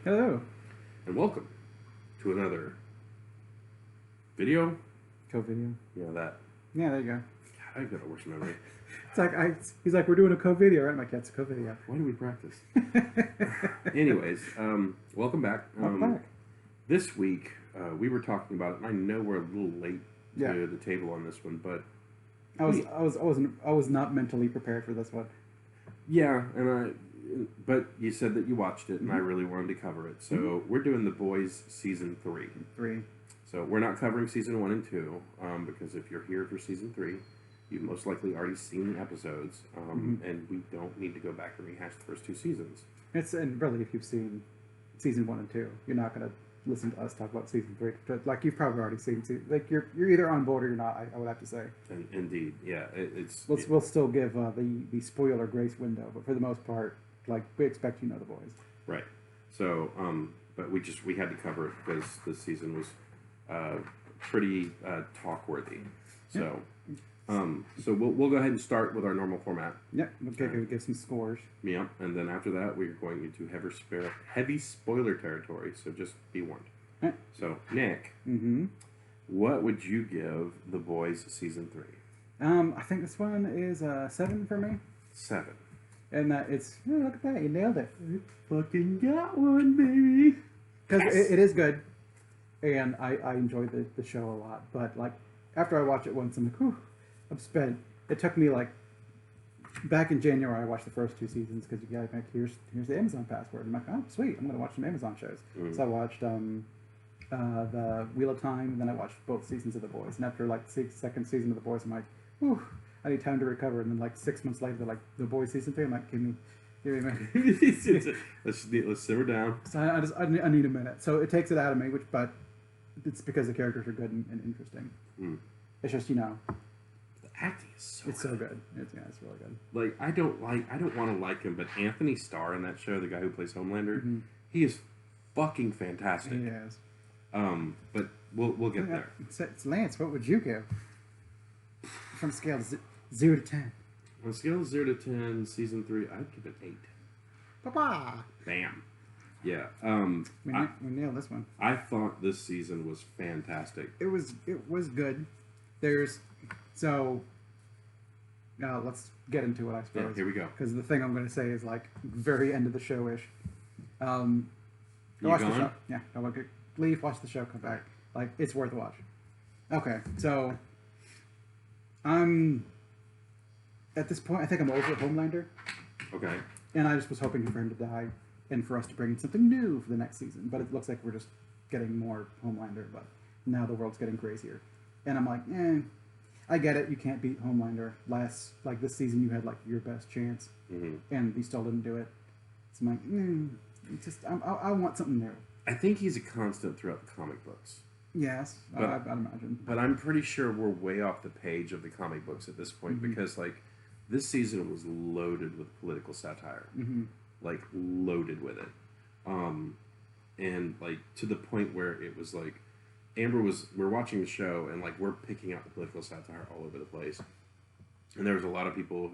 Hello. And welcome to another video. Co-video. Yeah, that. Yeah, there you go. God, I've got a worse memory. It's like he's like, we're doing a co-video, right? My cat's a co-video. Why do we practice? Anyways, welcome back. Welcome back. This week, we were talking about it, and I know we're a little late Yeah. to the table on this one, but I was not mentally prepared for this one. yeah, but you said that you watched it, and I really wanted to cover it. So we're doing The Boys Season 3. 3. So we're not covering Season 1 and 2, because if you're here for Season 3, you've most likely already seen the episodes, and we don't need to go back and rehash the first two seasons. And really, if you've seen season 1 and 2, you're not gonna listen to us talk about season 3. Like you've probably already seen. Like you're either on board or you're not. I would have to say. And indeed, yeah, We'll still give the spoiler grace window, but for the most part, like we expect you know the boys. right. So, but we had to cover it because this season was pretty talk worthy. So. So we'll go ahead and start with our normal format. Yep. We'll give some scores. Yeah, and then after that we're going into heavy spoiler territory. So just be warned. Right. So Nick, what would you give The Boys Season 3? I think this one is 7 for me. 7. And it's look at that, you nailed it. Fucking got one, baby. Because it is good, and I enjoy the show a lot. But like after I watch it once, I'm like, whew, I'm spent. It took me like back in January. I watched the first 2 seasons because you got like here's the Amazon password. I'm like, oh sweet, I'm gonna watch some Amazon shows. So I watched the Wheel of Time, and then I watched both seasons of The Boys. And after like the second season of The Boys, I'm like, whew, I need time to recover. And then like 6 months later, they're like, The Boys Season 3. I'm like, give me a minute. Let's simmer down. So I need a minute. So it takes it out of me, but it's because the characters are good and interesting. It's just The acting is so it's so good. It's really good. Like I don't want to like him, but Anthony Starr in that show, the guy who plays Homelander, he is fucking fantastic. He is. But we'll get there. It's Lance, what would you give? From a scale of 0 to 10. On a scale of 0 to 10, Season 3, I'd give it 8. Papa! Bam. Yeah. We nailed this one. I thought this season was fantastic. It was good. Let's get into it, I suppose. Yeah, here we go. Because the thing I'm going to say is like very end of the show-ish. You watch gone? the show. Yeah, leave, watch the show, come back. Like, it's worth a watch. Okay, so at this point, I think I'm over Homelander. Okay. And I just was hoping for him to die and for us to bring in something new for the next season. But it looks like we're just getting more Homelander, but now the world's getting crazier. And I'm like, I get it. You can't beat Homelander. This season, you had like your best chance, and you still didn't do it. So I'm like, I want something new. I think he's a constant throughout the comic books. Yes, I'd imagine. But I'm pretty sure we're way off the page of the comic books at this point because, like, this season was loaded with political satire. Like, loaded with it. And, like, to the point where it was, like, we're watching the show, and, like, we're picking out the political satire all over the place. And there was a lot of people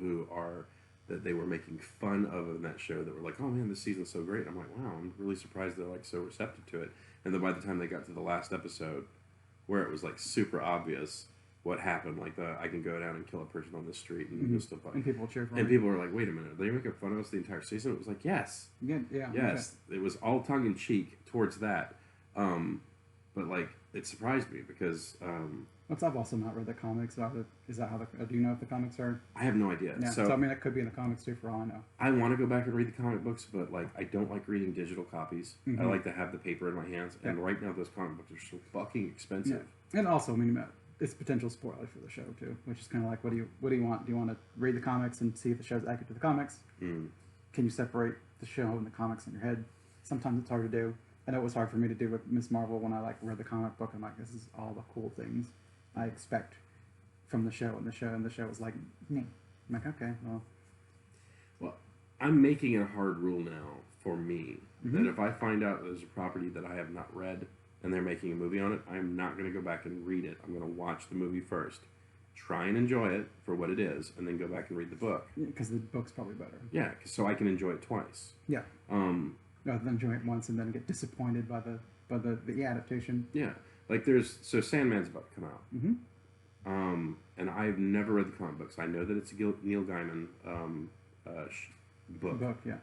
that they were making fun of in that show that were like, oh, man, this season's so great. I'm like, wow, I'm really surprised they're, like, so receptive to it. And then by the time they got to the last episode, where it was like super obvious what happened, like I can go down and kill a person on the street and you'll still fight. And people cheer for And him. people were like, wait a minute, are they making fun of us the entire season? It was like, yes. Yeah. Yes. Okay. It was all tongue in cheek towards that. But like, it surprised me because... I've also not read the comics. Is that how do you know if the comics are? I have no idea. Yeah, so I mean, it could be in the comics too, for all I know. I want to go back and read the comic books, but like, I don't like reading digital copies. I like to have the paper in my hands, and right now those comic books are so fucking expensive. Yeah. And also, I mean, it's potential spoilers for the show too, which is kind of like, what do you want? Do you want to read the comics and see if the show's accurate to the comics? Can you separate the show and the comics in your head? Sometimes it's hard to do. I know it was hard for me to do with Miss Marvel when I like read the comic book. I'm like, this is all the cool things I expect from the show, and the show was like, I'm like, okay, well, I'm making it a hard rule now for me that if I find out there's a property that I have not read and they're making a movie on it, I'm not going to go back and read it. I'm going to watch the movie first, try and enjoy it for what it is, and then go back and read the book. Because the book's probably better. Yeah, so I can enjoy it twice. Yeah. rather than enjoy it once and then get disappointed by the adaptation. Yeah, like Sandman's about to come out. Mm-hmm. And I've never read the comic books. I know that it's a Neil Gaiman book. Yeah.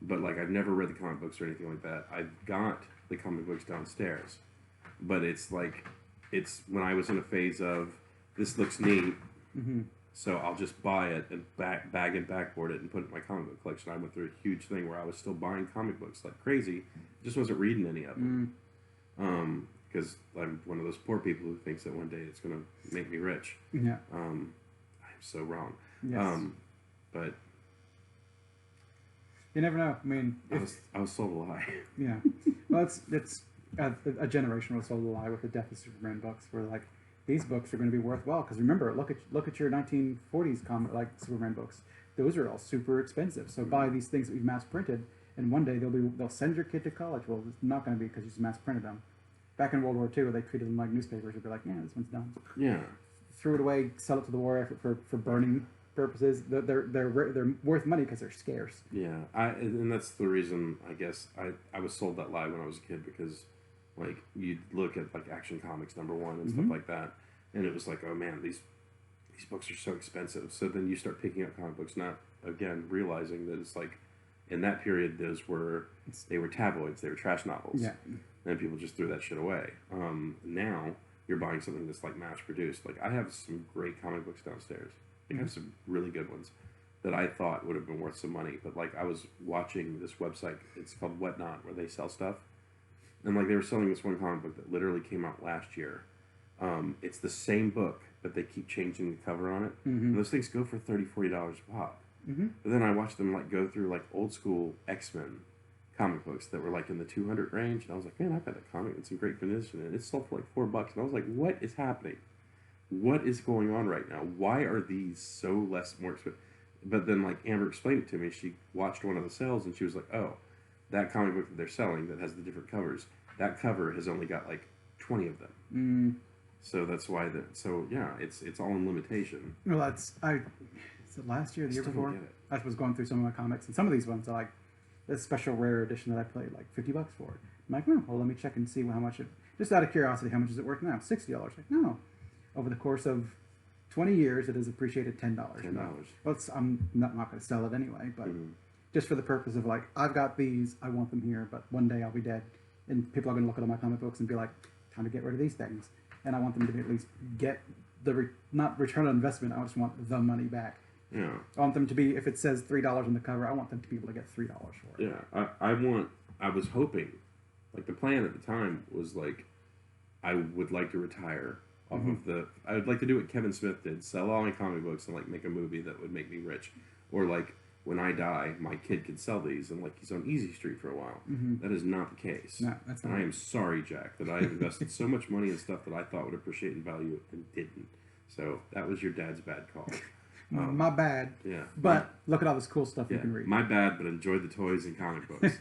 But like I've never read the comic books or anything like that. I've got the comic books downstairs, but it's when I was in a phase of this looks neat, Mm-hmm. so I'll just buy it and bag and backboard it and put it in my comic book collection. I went through a huge thing where I was still buying comic books like crazy, just wasn't reading any of them. Because I'm one of those poor people who thinks that one day it's going to make me rich. Yeah. I'm so wrong. Yes. But you never know. I mean, I was sold a lie. Yeah. Well, it's a generation was sold a lie with the Death of Superman books, where like these books are going to be worthwhile because remember, look at your 1940s comic like Superman books. Those are all super expensive. So buy these things that we've mass printed, and one day they'll send your kid to college. Well, it's not going to be because you mass printed them. Back in World War II, they treated them like newspapers. They'd be like, yeah, this one's done. Yeah. Threw it away, sell it to the war effort for burning purposes. They're worth money because they're scarce. Yeah, and that's the reason I guess I was sold that lie when I was a kid, because like you'd look at like Action Comics #1 and stuff like that, and it was like, oh man, these books are so expensive. So then you start picking up comic books, not again realizing that it's like in that period they were tabloids, they were trash novels. Yeah. And people just threw that shit away. Now you're buying something that's like mass produced. Like I have some great comic books downstairs. I have some really good ones that I thought would have been worth some money. But like I was watching this website, it's called Whatnot, where they sell stuff. And like they were selling this one comic book that literally came out last year. It's the same book, but they keep changing the cover on it. And those things go for $30, $40 a pop. But then I watched them like go through like old school X-Men comic books that were like in the 200 range, and I was like, man, I've got that comic, it's in great condition, and it sold for like $4, and I was like, what is happening? What is going on right now? Why are these so more expensive? But then like Amber explained it to me. She watched one of the sales, and she was like, oh, that comic book that they're selling that has the different covers, that cover has only got like 20 of them. So that's why so yeah, it's all in limitation. Well, is it last year, the year before? I was going through some of my comics, and some of these ones are like this special rare edition that I played like $50 for it. I'm like, no, well, let me check and see how much just out of curiosity, how much is it worth now? $60. Like, no. Over the course of 20 years, it has appreciated $10. Well, I'm not going to sell it anyway, but just for the purpose of like, I've got these, I want them here, but one day I'll be dead, and people are going to look at all my comic books and be like, time to get rid of these things. And I want them to at least get not return on investment, I just want the money back. Yeah. I want them to be, if it says $3 on the cover, I want them to be able to get $3 for it. Yeah, I was hoping, like the plan at the time was like, I would like to retire off of I would like to do what Kevin Smith did, sell all my comic books and like make a movie that would make me rich. Or like, when I die, my kid could sell these and like he's on Easy Street for a while. That is not the case. No, that's not. And I am sorry, Jack, that I invested so much money in stuff that I thought would appreciate in value and didn't. So that was your dad's bad call. My bad. Yeah. But look at all this cool stuff you can read. My bad, but enjoy the toys and comic books.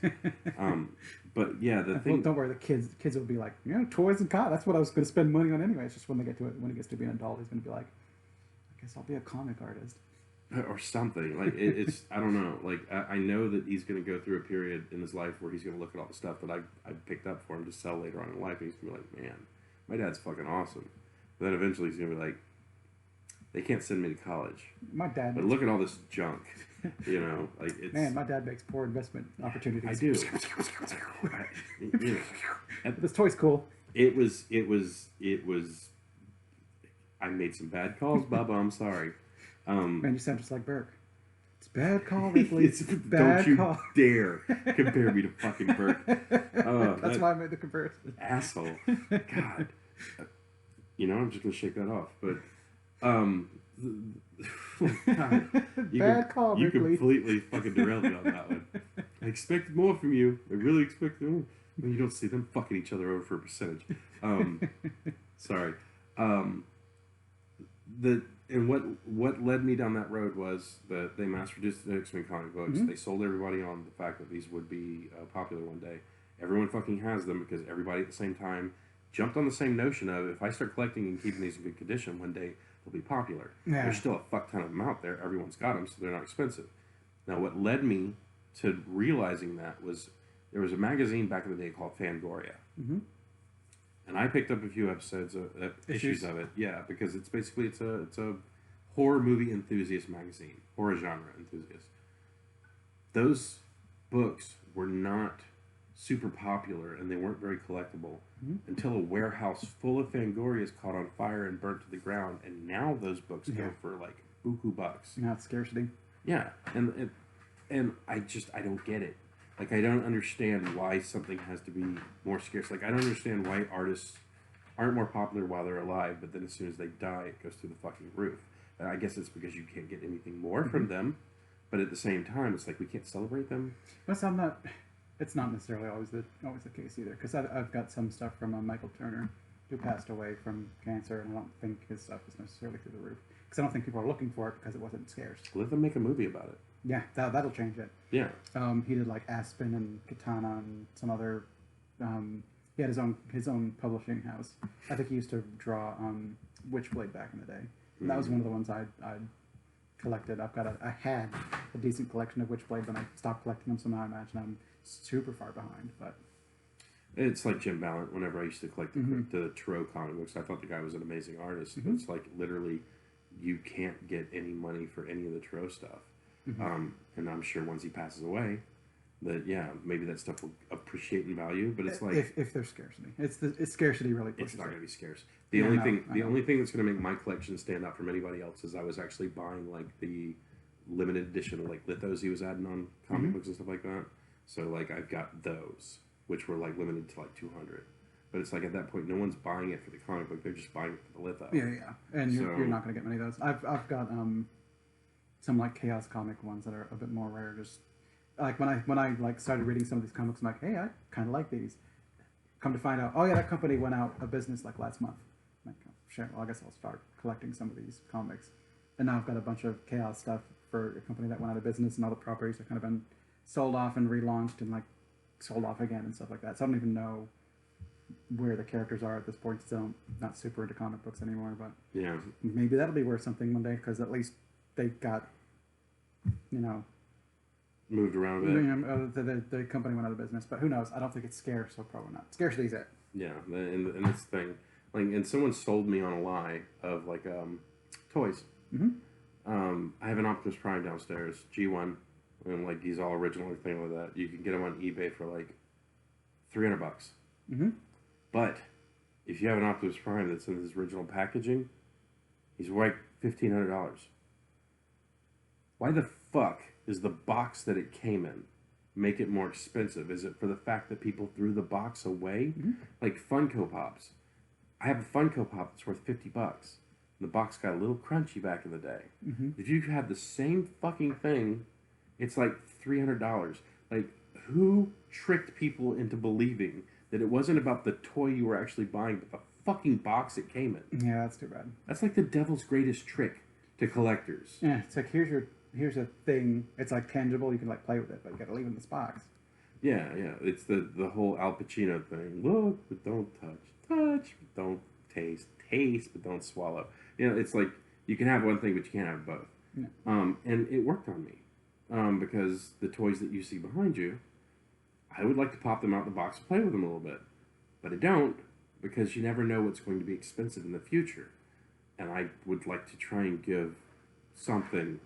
But yeah, the thing. Well, don't worry, the kids will be like, toys and comics. That's what I was going to spend money on anyway. It's just when they get to it, when it gets to be an adult, he's going to be like, I guess I'll be a comic artist. Or something. Like, it's, I don't know. Like, I know that he's going to go through a period in his life where he's going to look at all the stuff that I picked up for him to sell later on in life, and he's going to be like, man, my dad's fucking awesome. But then eventually he's going to be like, they can't send me to college. My dad. But look at all this junk. Like it's. Man, my dad makes poor investment opportunities. I do. This toy's cool. It was. I made some bad calls, Bubba. I'm sorry. Man, you sound just like Burke. It's bad call, Ripley. It's bad don't you call. dare compare me to fucking Burke. That's why I made the comparison. Asshole. God. I'm just gonna shake that off. But God, bad call, you Ripley. completely fucking derailed me on that one. I expected more from you. I really expected more. When you don't see them fucking each other over for a percentage. Sorry. And what led me down that road was that they mass-produced the X-Men comic books. They sold everybody on the fact that these would be popular one day. Everyone fucking has them because everybody at the same time jumped on the same notion of, if I start collecting and keeping these in good condition, one day they'll be popular. Yeah. There's still a fuck ton of them out there. Everyone's got them, so they're not expensive. Now, what led me to realizing that was, there was a magazine back in the day called Fangoria. Mm-hmm. And I picked up a few episodes of issues Issues? of it. Yeah, because it's basically it's a horror movie enthusiast magazine, horror genre enthusiast. Those books were not super popular and they weren't very collectible until a warehouse full of Fangorias caught on fire and burnt to the ground, and now those books go for like buku bucks. Not scarcity. Yeah, and I don't get it. Like, I don't understand why something has to be more scarce. Like, I don't understand why artists aren't more popular while they're alive, but then as soon as they die, it goes through the fucking roof. And I guess it's because you can't get anything more from them, but at the same time, it's like we can't celebrate them. But it's not necessarily always the case either. Because I've got some stuff from Michael Turner, who passed away from cancer, and I don't think his stuff is necessarily through the roof. Because I don't think people are looking for it because it wasn't scarce. Let them make a movie about it. Yeah, that'll change it. Yeah. He did like Aspen and Katana and some other. He had his own publishing house. I think he used to draw Witchblade back in the day. And that was one of the ones I collected. I had a decent collection of Witchblade, then I stopped collecting them. So now I imagine I'm super far behind. But it's like Jim Ballant. Whenever I used to collect the Tarot comic books, I thought the guy was an amazing artist. But it's like literally, you can't get any money for any of the Tarot stuff. And I'm sure once he passes away, that maybe that stuff will appreciate in value. But it's like if there's scarcity, it's scarcity really pushes it's not it. going to be scarce. The only thing that's going to make my collection stand out from anybody else is I was actually buying like the limited edition like lithos he was adding on comic books and stuff like that. So like I've got those, which were like limited to like 200. But it's like at that point, no one's buying it for the comic book; they're just buying it for the litho. Yeah, and you're not going to get many of those. I've got some like Chaos comic ones that are a bit more rare. Just like when I like started reading some of these comics, I'm like, hey, I kind of like these. Come to find out, oh yeah, that company went out of business like last month. I'm like, oh, shit, well I guess I'll start collecting some of these comics. And now I've got a bunch of Chaos stuff for a company that went out of business, and all the properties have kind of been sold off and relaunched and like sold off again and stuff like that. So I don't even know where the characters are at this point. Still, I'm not super into comic books anymore, but Yeah. maybe that'll be worth something one day because at least they got, Moved around a bit. the company went out of business. But who knows? I don't think it's scarce, so probably not. Scarcity's it. Yeah, and this thing, like, and someone sold me on a lie of like toys. I have an Optimus Prime downstairs, G1, and like he's all original and thing like that. You can get them on eBay for like $300. But if you have an Optimus Prime that's in his original packaging, he's like $1,500. Why the fuck is the box that it came in make it more expensive? Is it for the fact that people threw the box away? Like Funko Pops. I have a Funko Pop that's worth $50. The box got a little crunchy back in the day. If you have the same fucking thing, it's like $300. Like, who tricked people into believing that it wasn't about the toy you were actually buying, but the fucking box it came in? Yeah, that's too bad. That's like the devil's greatest trick to collectors. Yeah, it's like here's a thing. It's like tangible. You can like play with it, but you got to leave it in this box. Yeah. It's the whole Al Pacino thing. Look, but don't touch. Touch, but don't taste. Taste, but don't swallow. It's like you can have one thing, but you can't have both. Yeah. And it worked on me because the toys that you see behind you, I would like to pop them out the box and play with them a little bit, but I don't because you never know what's going to be expensive in the future, and I would like to try and give something.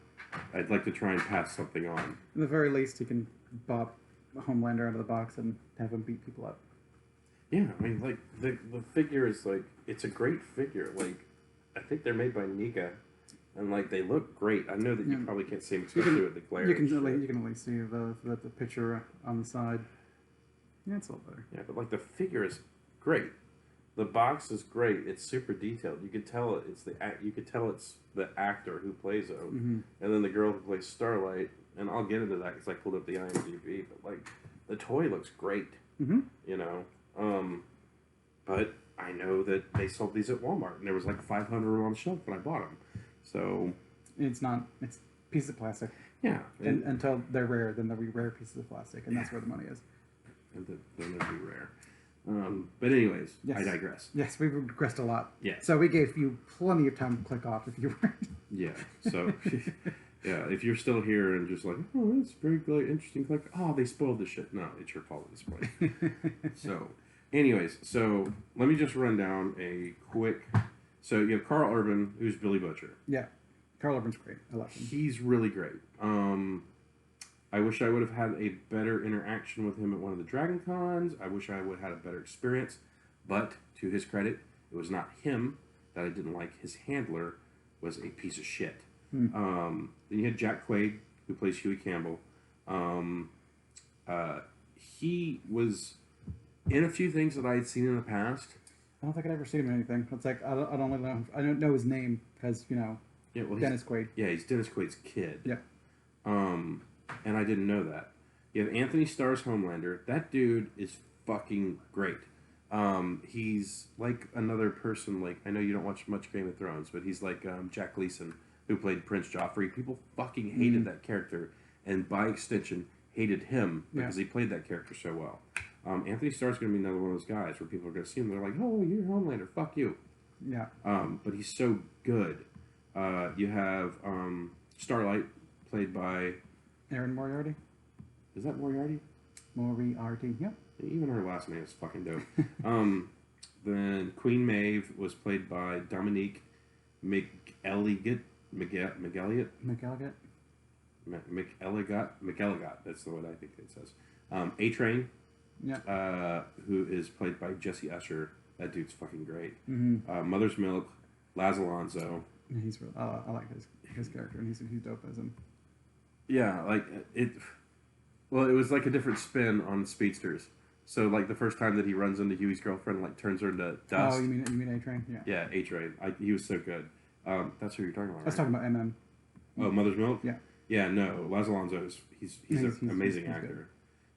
I'd like to try and pass something on. At the very least, you can bop Homelander out of the box and have him beat people up. Yeah, I mean, like, the figure is, like, it's a great figure. Like, I think they're made by Nika, and, like, they look great. I know that you probably can't see them, especially with the glare. You can at least see the picture on the side. Yeah, it's a little better. Yeah, but, like, the figure is great. The box is great. It's super detailed. You could tell it's the actor who plays him, and then the girl who plays Starlight. And I'll get into that because I pulled up the IMDb. But, like, the toy looks great, but I know that they sold these at Walmart, and there was like 500 on the shelf when I bought them. So it's pieces of plastic. Yeah, and until they're rare, then they'll be rare pieces of plastic, and that's where the money is. And then they'll be rare. But anyways, yes. I digress. Yes, we've regressed a lot. Yeah. So we gave you plenty of time to click off if you were. Yeah. So Yeah, if you're still here and just like, oh, it's very good, interesting, like, oh, they spoiled this shit. No, it's your fault at this point. So, anyways, so let me just run down a quick. So you have Carl Urban, who's Billy Butcher. Yeah, Carl Urban's great. I love him. He's really great. I wish I would have had a better interaction with him at one of the Dragon Cons. I wish I would have had a better experience. But to his credit, it was not him that I didn't like. His handler was a piece of shit. Then you had Jack Quaid, who plays Huey Campbell. He was in a few things that I had seen in the past. I don't think I'd ever seen him in anything. It's like I don't really know. I don't know his name because Yeah, well, Dennis Quaid. Yeah, he's Dennis Quaid's kid. Yeah. And I didn't know that. You have Anthony Starr's Homelander. That dude is fucking great. He's like another person. Like, I know you don't watch much Game of Thrones, but he's like Jack Gleason, who played Prince Joffrey. People fucking hated that character, and by extension, hated him because he played that character so well. Anthony Starr's going to be another one of those guys where people are going to see him. They're like, "Oh, you're Homelander. Fuck you." Yeah. But he's so good. You have Starlight, played by Erin Moriarty. Is that Moriarty? Moriarty. Yep. Even her last name is fucking dope. Then Queen Maeve was played by Dominique McElligott. McElligott. That's the word I think it says. A-Train. Yeah. Who is played by Jesse Usher. That dude's fucking great. Mm-hmm. Mother's Milk. Laz Alonso. Yeah, he's real. I like his character, and he's dope as him. Yeah, like it. Well, it was like a different spin on Speedsters. So, like the first time that he runs into Huey's girlfriend, like turns her into dust. Oh, you mean A-Train? Yeah. Yeah, A-Train. He was so good. That's who you're talking about. I was right? talking about MM. Oh, Mother's Milk. Yeah. Yeah, no, Laz Alonso is he's an amazing actor. Good.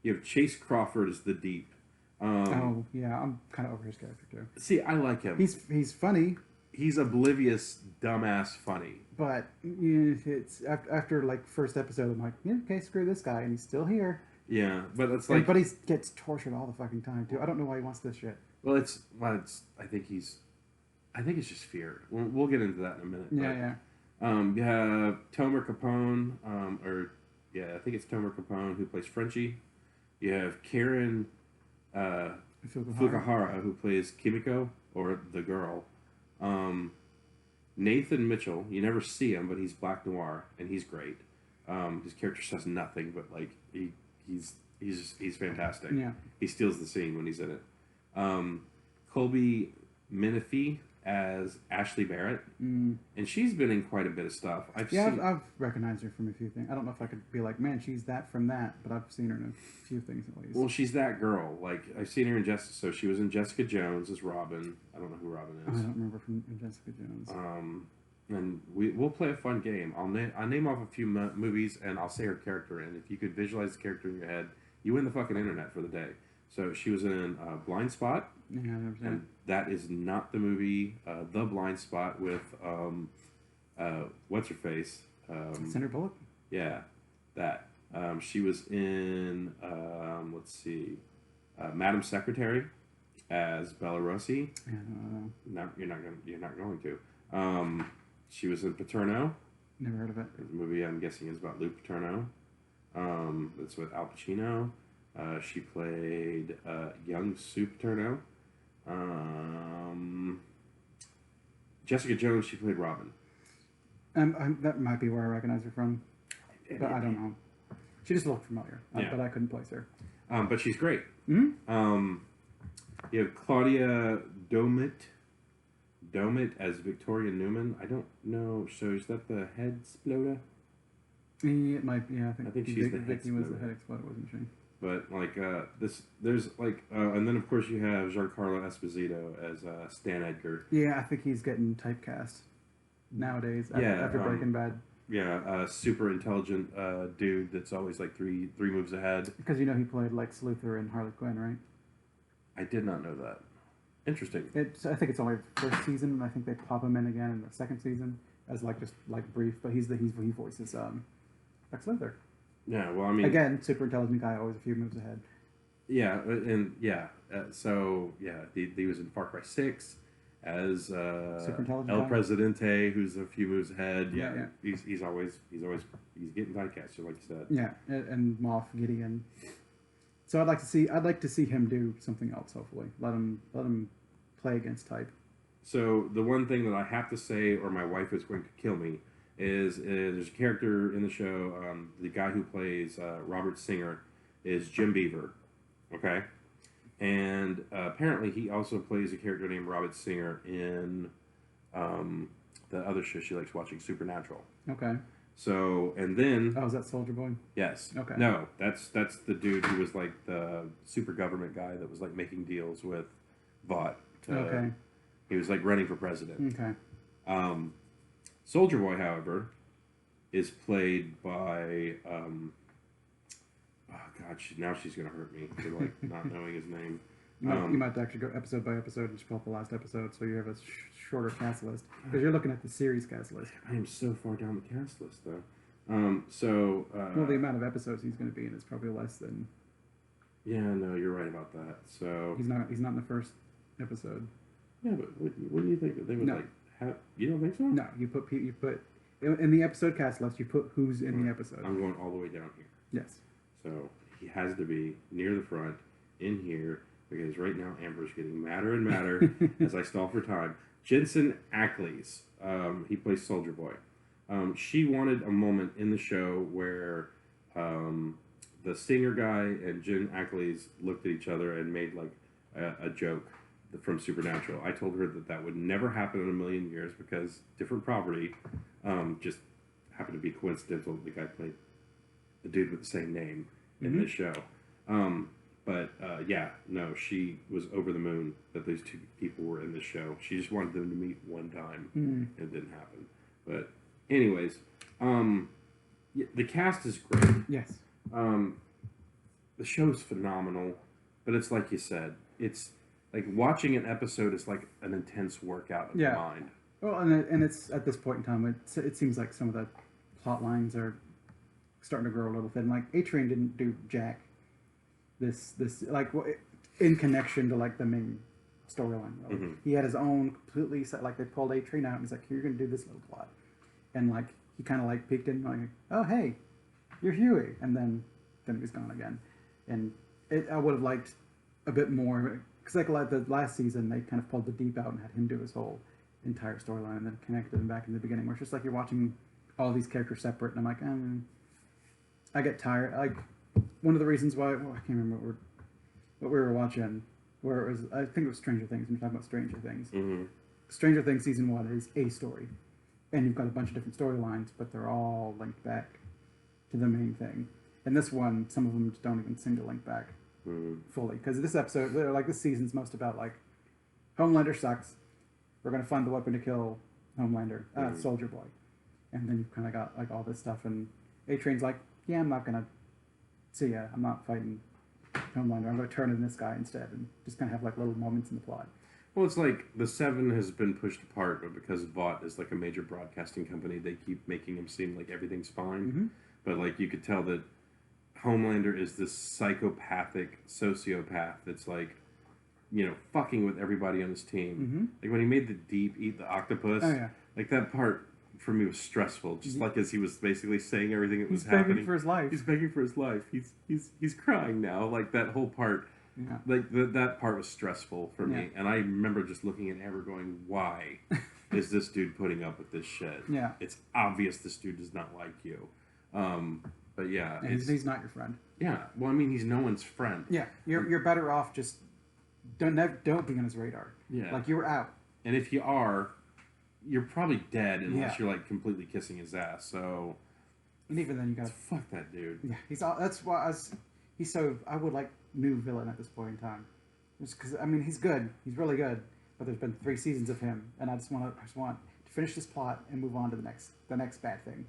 You have Chase Crawford as the Deep. Oh yeah, I'm kind of over his character too. See, I like him. He's funny. He's oblivious, dumbass funny. But it's after like first episode, I'm like, yeah, okay, screw this guy, and he's still here. Yeah, but it's like, but he gets tortured all the fucking time too. I don't know why he wants this shit. Well, it's I think it's just fear. We'll get into that in a minute. Yeah, but, you have Tomer Capone, I think it's Tomer Capone who plays Frenchie. You have Karen Fukuhara who plays Kimiko, or the girl. Nathan Mitchell, you never see him, but he's Black Noir, and he's great. His character says nothing, but like he's fantastic. Yeah. He steals the scene when he's in it. Colby Menifee as Ashley Barrett, and she's been in quite a bit of stuff. I've recognized her from a few things. I don't know if I could be like, man, she's that from that, but I've seen her in a few things at least. Well, she's that girl. Like, I've seen her in Jessica. So she was in Jessica Jones as Robin. I don't know who Robin is. I don't remember from Jessica Jones. And we'll play a fun game. I'll name off a few movies, and I'll say her character in. If you could visualize the character in your head, you win the fucking internet for the day. So she was in Blind Spot. Yeah, I've never seen and that is not the movie The Blind Spot with what's her face? Sandra Bullock. Yeah, that. She was in let's see, Madam Secretary as Bella Rossi. Yeah, No, you're not going to. She was in Paterno. Never heard of it. The movie I'm guessing is about Lou Paterno. It's with Al Pacino. She played young Sue Paterno. Jessica Jones, she played Robin. That might be where I recognize her from, but I don't know. She just looked familiar, but I couldn't place her. But she's great. Mm-hmm. You have Claudia Domit as Victoria Newman. I don't know. So is that the head exploder? It might be. Yeah, I think she's the Vicky was the head exploder, wasn't she? But like there's like, and then of course you have Giancarlo Esposito as Stan Edgar. Yeah, I think he's getting typecast nowadays. After Breaking Bad. Yeah, super intelligent dude that's always like three moves ahead. Because he played Lex Luthor in Harley Quinn, right? I did not know that. Interesting. I think it's only the first season, and I think they pop him in again in the second season as just brief. But he voices Lex Luthor. Yeah, well, I mean, again, super intelligent guy, always a few moves ahead. Yeah, and he was in Far Cry 6, as Super intelligent El guy? Presidente, who's a few moves ahead. Yeah, yeah. He's always he's getting typecast, like you said. Yeah, and Moff Gideon. So I'd like to see him do something else. Hopefully, let him play against type. So the one thing that I have to say, or my wife is going to kill me, is there's a character in the show. The guy who plays Robert Singer is Jim Beaver. Okay. And apparently he also plays a character named Robert Singer in the other show she likes watching, Supernatural. Okay. So, and then... Oh, is that Soldier Boy? Yes. Okay. No, that's the dude who was like the super government guy that was like making deals with Vought. Okay. He was like running for president. Okay. Soldier Boy, however, is played by... oh God! Now she's gonna hurt me for like not knowing his name. You might actually go episode by episode and just pull up the last episode, so you have a shorter cast list because you're looking at the series cast list. I am so far down the cast list, though. Well, the amount of episodes he's going to be in is probably less than. Yeah, no, you're right about that. So he's not in the first episode. Yeah, but what do you think? They would like have? You don't think so? No, you put in the episode cast list. You put who's in the episode. I'm going all the way down here. Yes. So he has to be near the front in here because right now Amber's getting madder and madder as I stall for time. Jensen Ackles, he plays Soldier Boy. She wanted a moment in the show where the singer guy and Jen Ackles looked at each other and made like a joke from Supernatural. I told her that would never happen in a million years because different property, just happened to be coincidental. The guy played the dude with the same name in this show. Yeah, no, she was over the moon that those two people were in this show. She just wanted them to meet one time, and it didn't happen. But anyways, the cast is great. Yes. The show's phenomenal, but it's like you said, it's like watching an episode is like an intense workout of the mind. Well, and it's at this point in time, it seems like some of the plot lines are starting to grow a little thin. Like A-Train didn't do jack. This like in connection to like the main storyline. Really. He had his own completely set. Like they pulled A-Train out and he's like, "You're gonna do this little plot," and like he kind of like peeked in like, "Oh hey, you're Huey," and then he was gone again. And I would have liked a bit more because like the last season they kind of pulled the deep out and had him do his whole entire storyline and then connected them back in the beginning. Where it's just like you're watching all these characters separate, and I'm like, I get tired. Like one of the reasons why I can't remember what we were watching, where it was I think it was Stranger Things. We're talking about Stranger Things. Stranger Things season 1 is a story, and you've got a bunch of different storylines, but they're all linked back to the main thing. And this one, some of them just don't even seem to link back fully because this episode, like this season's most about like Homelander sucks. We're gonna find the weapon to kill Homelander, Soldier Boy, and then you've kind of got like all this stuff, and A-Train's like, yeah, I'm not gonna see ya. I'm not fighting Homelander. I'm gonna turn in this guy instead, and just kind of have like little moments in the plot. Well, it's like the Seven has been pushed apart, but because Vought is like a major broadcasting company, they keep making him seem like everything's fine. But like you could tell that Homelander is this psychopathic sociopath that's like, fucking with everybody on his team. Like when he made the Deep eat the octopus, like that part for me was stressful. Just like as he was basically saying everything that was happening. He's begging for his life. He's begging for his life. He's crying now. Like that whole part. Yeah. Like that part was stressful for me, and I remember just looking at Amber going, "Why is this dude putting up with this shit? Yeah, it's obvious this dude does not like you." But yeah, he's not your friend. Yeah, well, I mean, he's no one's friend. Yeah, you're better off just don't be on his radar. Yeah, like you're out. And if you are, you're probably dead unless you're like completely kissing his ass. So, and even then, you gotta fuck that dude. Yeah, that's why I would like new villain at this point in time, just because I mean he's good, he's really good, but there's been 3 seasons of him, and I just want to finish this plot and move on to the next bad thing.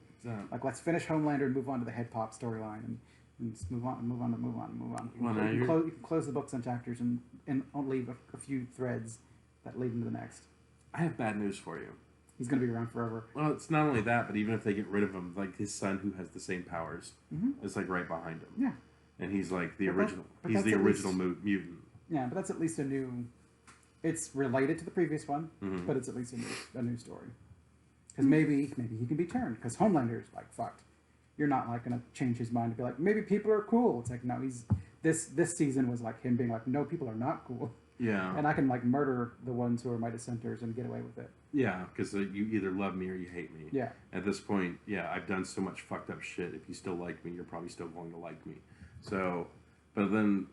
Like let's finish Homelander and move on to the head pop storyline and just move on. Well, you can close the books on chapters and leave a few threads that lead into the next. I have bad news for you. He's going to be around forever. Well, it's not only that, but even if they get rid of him, like his son, who has the same powers, is like right behind him. Yeah. And he's like the original. He's the original mutant. Yeah, but that's at least a new it's related to the previous one, Mm-hmm. but it's at least a new story. Because maybe he can be turned. Because Homelander's like fucked. You're not like gonna change his mind to be like maybe people are cool. It's like no, he's this season was like him being like no, people are not cool. Yeah. And I can like murder the ones who are my dissenters and get away with it. Yeah, because you either love me or you hate me. Yeah. At this point, yeah, I've done so much fucked up shit. If you still like me, you're probably still going to like me. So, but then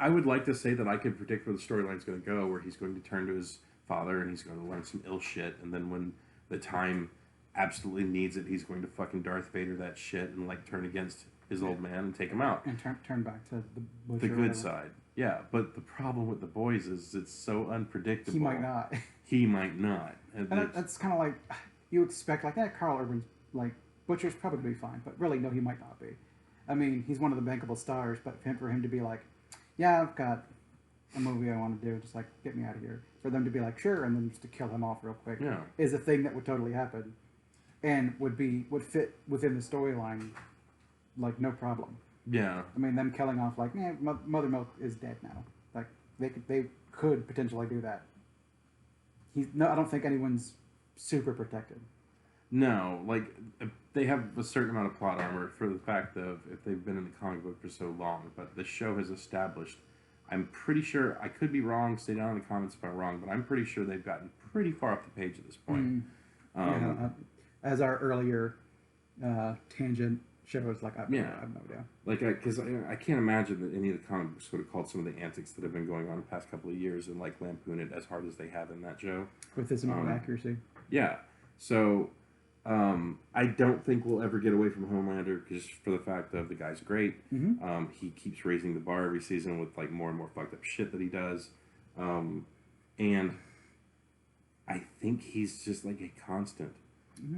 I would like to say that I could predict where the storyline's going to go, where he's going to turn to his father and he's going to learn some ill shit, and then when the time absolutely needs it, he's going to fucking Darth Vader that shit and like turn against his old man and take him out. And turn back to the butcher The or good whatever. side. Yeah, but the problem with the boys is it's so unpredictable. He might not. He might not. And that's kind of like you expect, like, Carl Urban's like Butcher's probably gonna be fine, but really, no, he might not be. I mean, he's one of the bankable stars, but for him to be like, yeah, I've got a movie I want to do, just like get me out of here. For them to be like, sure, and then just to kill him off real quick, Yeah. is a thing that would totally happen, and would fit within the storyline, like no problem. Yeah. I mean, them killing off like, Mother Milk is dead now. Like they could potentially do that. I don't think anyone's super protected. No, like they have a certain amount of plot armor for the fact of if they've been in the comic book for so long, but the show has established. I'm pretty sure, I could be wrong, stay down in the comments if I'm wrong, but I'm pretty sure they've gotten pretty far off the page at this point. As our earlier tangent shows, like I have no idea. Like, because I can't imagine that any of the comic books would have called some of the antics that have been going on the past couple of years and like lampoon it as hard as they have in that show. With this amount of accuracy. Yeah. So, I don't think we'll ever get away from Homelander just for the fact of the guy's great. Mm-hmm. He keeps raising the bar every season with like more and more fucked up shit that he does. And I think he's just like a constant.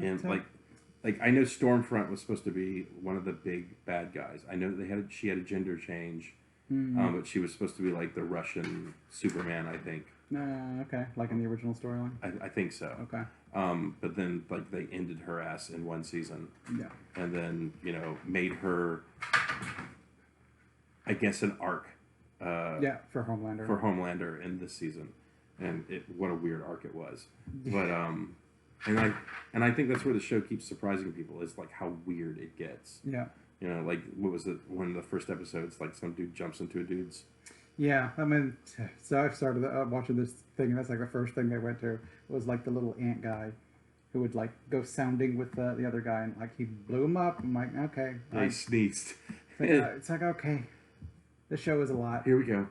And like I know Stormfront was supposed to be one of the big bad guys. I know she had a gender change, but she was supposed to be like the Russian Superman, I think. Okay, like in the original storyline. I think so. Okay. But then like they ended her ass in one season. Yeah. And then made her, I guess, an arc. For Homelander. For Homelander in this season, and what a weird arc it was. But and I think that's where the show keeps surprising people is like how weird it gets. Yeah. Like what was it? One of the first episodes, like some dude jumps into a dude's. Yeah, I mean, so I started watching this thing, and that's like the first thing they went to was like the little ant guy, who would like go sounding with the other guy, and like he blew him up. I'm like, okay. He sneezed. It's like okay, the show is a lot. Here we go.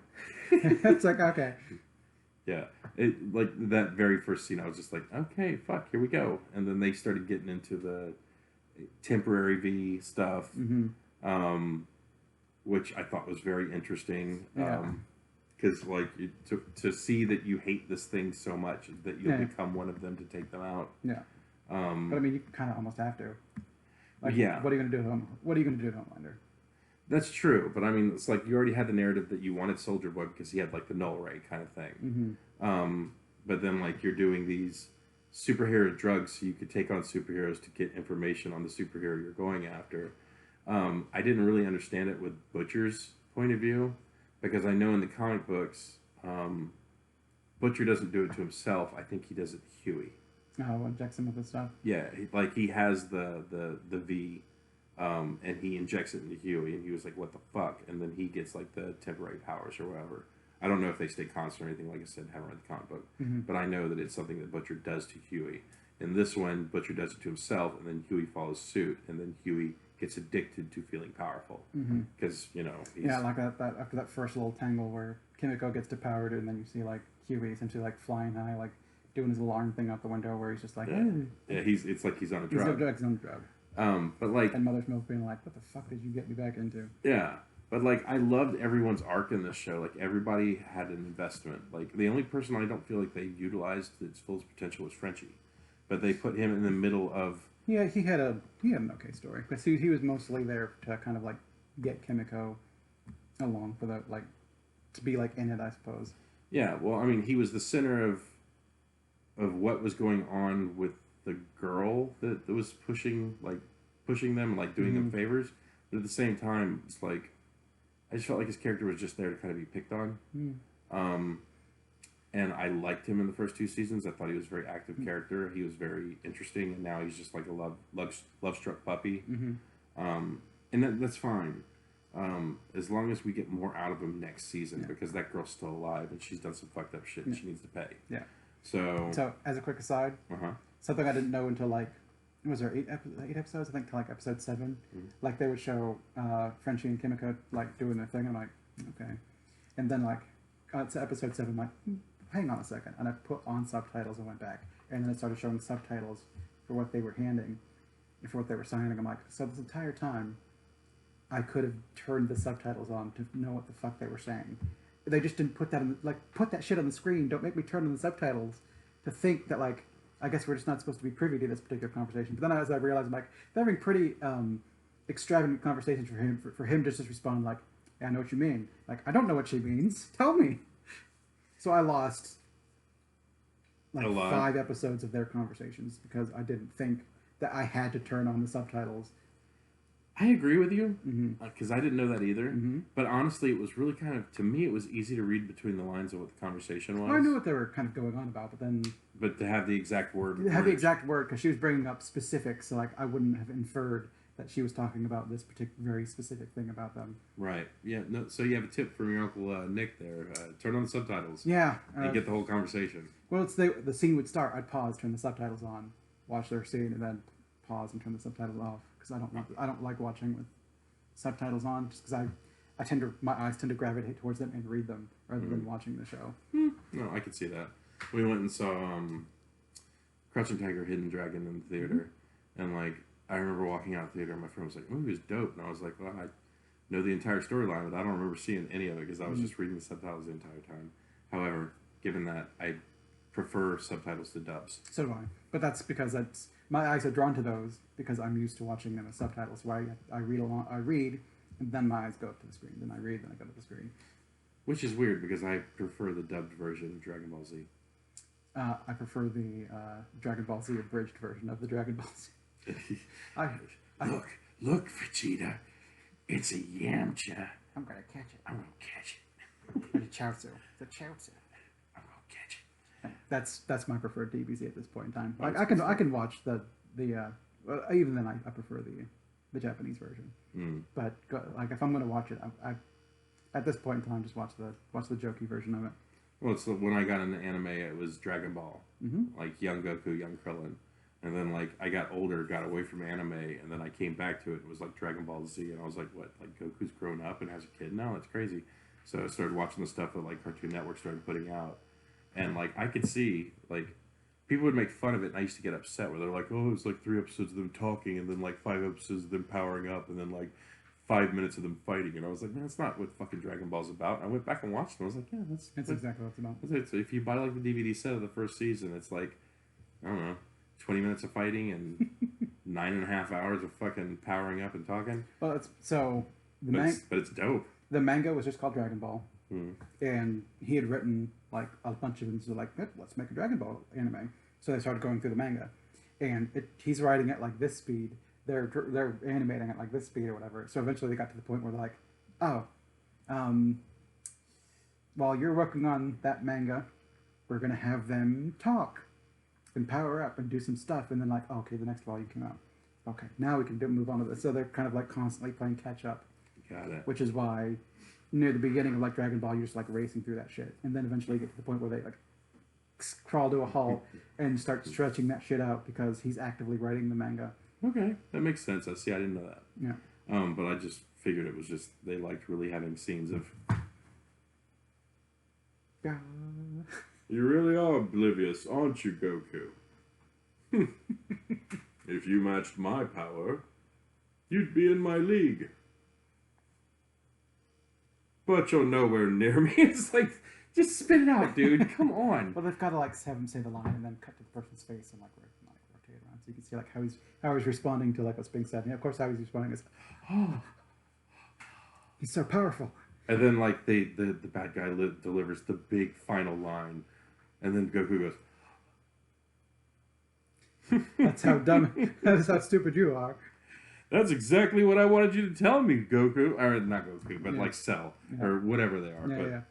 It's like okay. Yeah, like that very first scene, I was just like, okay, fuck, here we go. And then they started getting into the temporary V stuff, which I thought was very interesting. Because like to see that you hate this thing so much that you'll become one of them to take them out. Yeah. But I mean, you kind of almost have to. Like, yeah. What are you going to do to him? What are you going to do to Homelander? That's true, but I mean, it's like you already had the narrative that you wanted Soldier Boy because he had like the null ray kind of thing. But then like you're doing these superhero drugs so you could take on superheroes to get information on the superhero you're going after. I didn't really understand it with Butcher's point of view because I know in the comic books, Butcher doesn't do it to himself. I think he does it to Huey. Oh, injects him with this stuff. Yeah, he has the V. And he injects it into Huey, and he was like, what the fuck? And then he gets, like, the temporary powers or whatever. I don't know if they stay constant or anything. Like I said, haven't read the comic book. But I know that it's something that Butcher does to Huey. In this one, Butcher does it to himself, and then Huey follows suit, and then Huey gets addicted to feeling powerful. Because, he's... Yeah, like that after that first little tangle where Kimiko gets depowered, and then you see, like, Huey essentially, like, flying high, like, doing his alarm thing out the window where he's just like, Yeah, it's like he's on a drug. He's on a drug. But like, and Mother's Milk being like, what the fuck did you get me back into? Yeah, but like, I loved everyone's arc in this show. Like, everybody had an investment. Like, the only person I don't feel like they utilized its full potential was Frenchie, but they put him in the middle of. Yeah, he had an okay story, but he was mostly there to kind of like get Kimiko along for the like to be like in it, I suppose. Yeah, well, I mean, he was the center of what was going on with the girl that was pushing them, like doing them favors. But at the same time, it's like I just felt like his character was just there to kind of be picked on. and I liked him in the first 2 seasons. I thought he was a very active character. He was very interesting, and now he's just like a love struck puppy. And that's fine. As long as we get more out of him next season, because that girl's still alive and she's done some fucked up shit and she needs to pay. Yeah. So as a quick aside, something I didn't know until like, was there 8 episodes? I think to like episode 7. Like they would show Frenchie and Kimiko like doing their thing. I'm like, okay. And then like to episode 7, I'm like, hang on a second. And I put on subtitles and went back. And then it started showing subtitles for what they were handing, for what they were signing. I'm like, so this entire time, I could have turned the subtitles on to know what the fuck they were saying. They just didn't put that on, put that shit on the screen. Don't make me turn on the subtitles to think that like, I guess we're just not supposed to be privy to this particular conversation. But then as I realized, I'm like, they're having pretty extravagant conversations for him just to respond like, yeah, I know what you mean. Like, I don't know what she means. Tell me. So I lost like 5 episodes of their conversations because I didn't think that I had to turn on the subtitles. I agree with you, because I didn't know that either. But honestly, it was really kind of, to me, it was easy to read between the lines of what the conversation was. Well, I knew what they were kind of going on about, but then... But to have the exact word... To have the exact word, because she was bringing up specifics, so like I wouldn't have inferred that she was talking about this particular very specific thing about them. Right. Yeah. No. So you have a tip from your Uncle Nick there. Turn on the subtitles. Yeah. And get the whole conversation. Well, it's the scene would start. I'd pause, turn the subtitles on, watch their scene, and then pause and turn the subtitles off. Because I don't like watching with subtitles on, just because my eyes tend to gravitate towards them and read them rather than watching the show. No, I could see that. We went and saw Crouching Tiger, Hidden Dragon in the theater, and like I remember walking out of the theater, and my friend was like, "The movie was dope," and I was like, "Well, I know the entire storyline, but I don't remember seeing any of it because I was just reading the subtitles the entire time." However, given that, I prefer subtitles to dubs. So do I, but that's because my eyes are drawn to those because I'm used to watching them with subtitles. Where I read, and then my eyes go up to the screen. Then I read, then I go to the screen. Which is weird because I prefer the dubbed version of Dragon Ball Z. I prefer the Dragon Ball Z abridged version of the Dragon Ball Z. Look, Vegeta, it's a Yamcha. I'm gonna catch it. I'm gonna catch it. It's a Chaozu. It's a Chaozu. I'm gonna catch it. That's my preferred DBZ at this point in time. Like I can watch the even then I prefer the Japanese version. But like if I'm gonna watch it, I at this point in time just watch the jokey version of it. Well, it's when I got into anime, it was Dragon Ball, like young Goku, young Krillin, and then like I got older, got away from anime, and then I came back to it. It was like Dragon Ball Z, and I was like, what? Like Goku's grown up and has a kid now? That's crazy. So I started watching the stuff that like Cartoon Network started putting out. And, like, I could see, like, people would make fun of it, and I used to get upset where they're like, oh, it's like 3 episodes of them talking, and then, like, 5 episodes of them powering up, and then, like, 5 minutes of them fighting. And I was like, man, that's not what fucking Dragon Ball's about. And I went back and watched it, and I was like, yeah, that's exactly what it's about. That's it. So if you buy, like, the DVD set of the first season, it's like, I don't know, 20 minutes of fighting and 9.5 hours of fucking powering up and talking. Well, but it's dope. The manga was just called Dragon Ball. And he had written like a bunch of them, so like, let's make a Dragon Ball anime. So they started going through the manga, and he's writing at like this speed. They're animating at like this speed or whatever. So eventually they got to the point where they're like, while you're working on that manga, we're gonna have them talk and power up and do some stuff, and then like, okay, the next volume came out. Okay, now we can move on to this. So they're kind of like constantly playing catch up. Got it. Which is why near the beginning of like Dragon Ball, you're just like racing through that shit, and then eventually get to the point where they like crawl to a halt and start stretching that shit out because he's actively writing the manga. Okay, that makes sense. I didn't know that. Yeah. But I just figured it was just they liked really having scenes of. You really are oblivious, aren't you, Goku? If you matched my power, you'd be in my league. But you're nowhere near me. It's like, just spit it out, dude. Come on. Well, they've got to like have him say the line and then cut to the person's face and like rotate around, so you can see like how he's responding to like what's being said. And of course, how he's responding is, oh, he's so powerful. And then like the bad guy delivers the big final line, and then Goku goes. That's how dumb. That's how stupid you are. That's exactly what I wanted you to tell me, Goku. Or not Goku, but like Cell or whatever they are.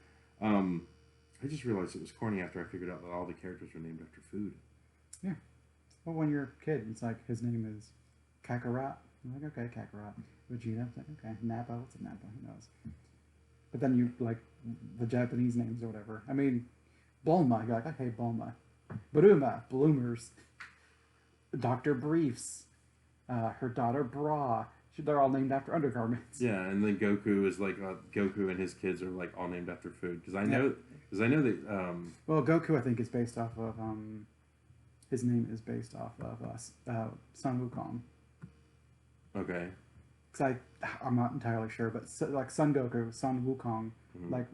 I just realized it was corny after I figured out that all the characters were named after food. Yeah. Well, when you're a kid, it's like his name is Kakarot. I'm like, okay, Kakarot. Vegeta. It's like, okay, Nappa. What's a Nappa? Who knows? But then you like the Japanese names or whatever. I mean, Bulma. You're like, okay, Bulma. Bruma. Bloomers. Dr. Briefs. Her daughter Bra. They're all named after undergarments. Yeah, and then Goku is like Goku and his kids are like all named after food because I know that. Well, Goku I think is based off of his name is based off of Sun Wukong. Okay. Because I'm not entirely sure, but like Sun Goku, Sun Wukong, like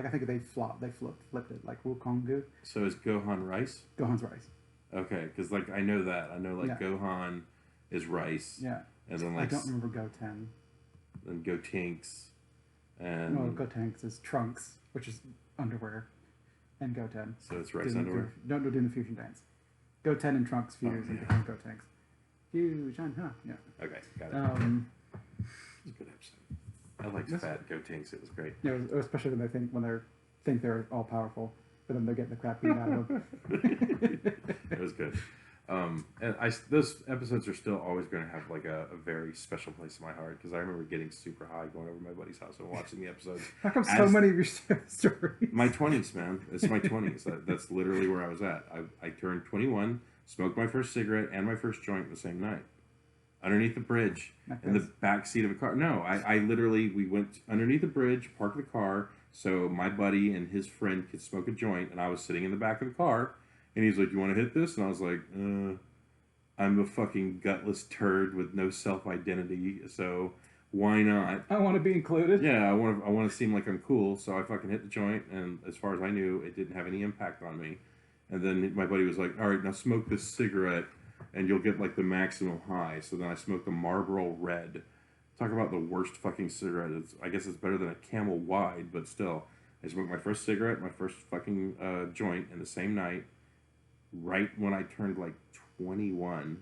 I think they flipped it like Wukongu. So is Gohan rice? Gohan's rice. Okay, because like I know that Gohan is rice. Yeah. And then like I don't remember Goten. Then Gotenks, and no, Gotenks is Trunks, which is underwear, and Goten. So it's rice underwear. Don't do the fusion dance. Goten and Trunks fuse and become Gotenks. Fusion, huh? Yeah. Okay, got it. It's a good episode. I liked Fat Gotenks. It was great. Yeah, especially when they think they're all powerful, but then they're getting the crap beat out of them. It was good. And those episodes are still always going to have like a very special place in my heart because I remember getting super high going over to my buddy's house and watching the episodes. How come so many of your stories? My 20s, man. It's my 20s. That's literally where I was at. I turned 21, smoked my first cigarette and my first joint the same night. Underneath the bridge, in the back seat of a car. No, we went underneath the bridge, parked the car, so my buddy and his friend could smoke a joint, and I was sitting in the back of the car. And he's like, "You want to hit this?" And I was like, "I'm a fucking gutless turd with no self-identity, so why not?" I want to be included. Yeah, I want to seem like I'm cool, so I fucking hit the joint, and as far as I knew, it didn't have any impact on me. And then my buddy was like, "All right, now smoke this cigarette, and you'll get like the maximum high." So then I smoked a Marlboro Red. Talk about the worst fucking cigarette. I guess it's better than a Camel Wide, but still, I smoked my first cigarette, my first fucking joint in the same night. Right when I turned like 21,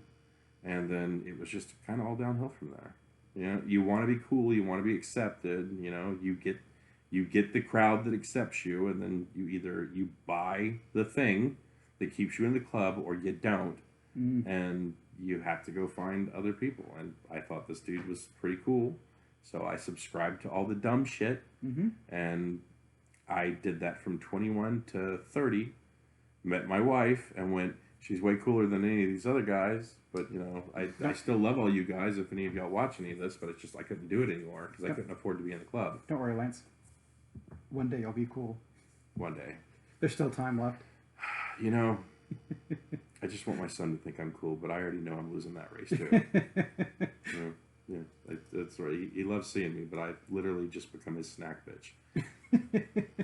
and then it was just kind of all downhill from there. You know, you want to be cool, you want to be accepted. You know, you get the crowd that accepts you, and then you buy the thing that keeps you in the club, or you don't, and you have to go find other people. And I thought this dude was pretty cool, so I subscribed to all the dumb shit, and I did that from 21 to 30. Met my wife and went, she's way cooler than any of these other guys, but you know, I still love all you guys if any of y'all watch any of this, but it's just I couldn't do it anymore because I couldn't afford to be in the club. Don't worry, Lance. One day you'll be cool. One day. There's still time left. You know, I just want my son to think I'm cool, but I already know I'm losing that race too. That's right. He loves seeing me, but I've literally just become his snack bitch.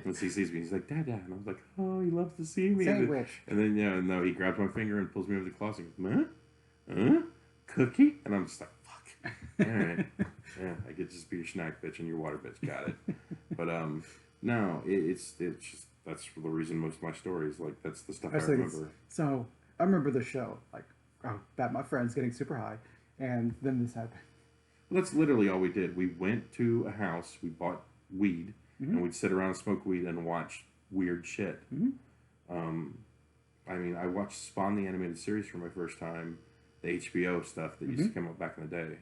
Once he sees me, he's like, "Dad, Dad," and I was like, "Oh, he loves to see me." Sandwich. And then he grabs my finger and pulls me over the closet. And goes, cookie? And I'm just like, "Fuck." All right, yeah, I get to just be your snack bitch and your water bitch. Got it. But no, it's just that's the reason most of my stories like that's the stuff I remember. So I remember the show like about my friends getting super high, and then this happened. Well, that's literally all we did. We went to a house, we bought weed, and we'd sit around and smoke weed and watch weird shit. I mean, I watched Spawn the animated series for my first time, the HBO stuff that used to come up back in the day.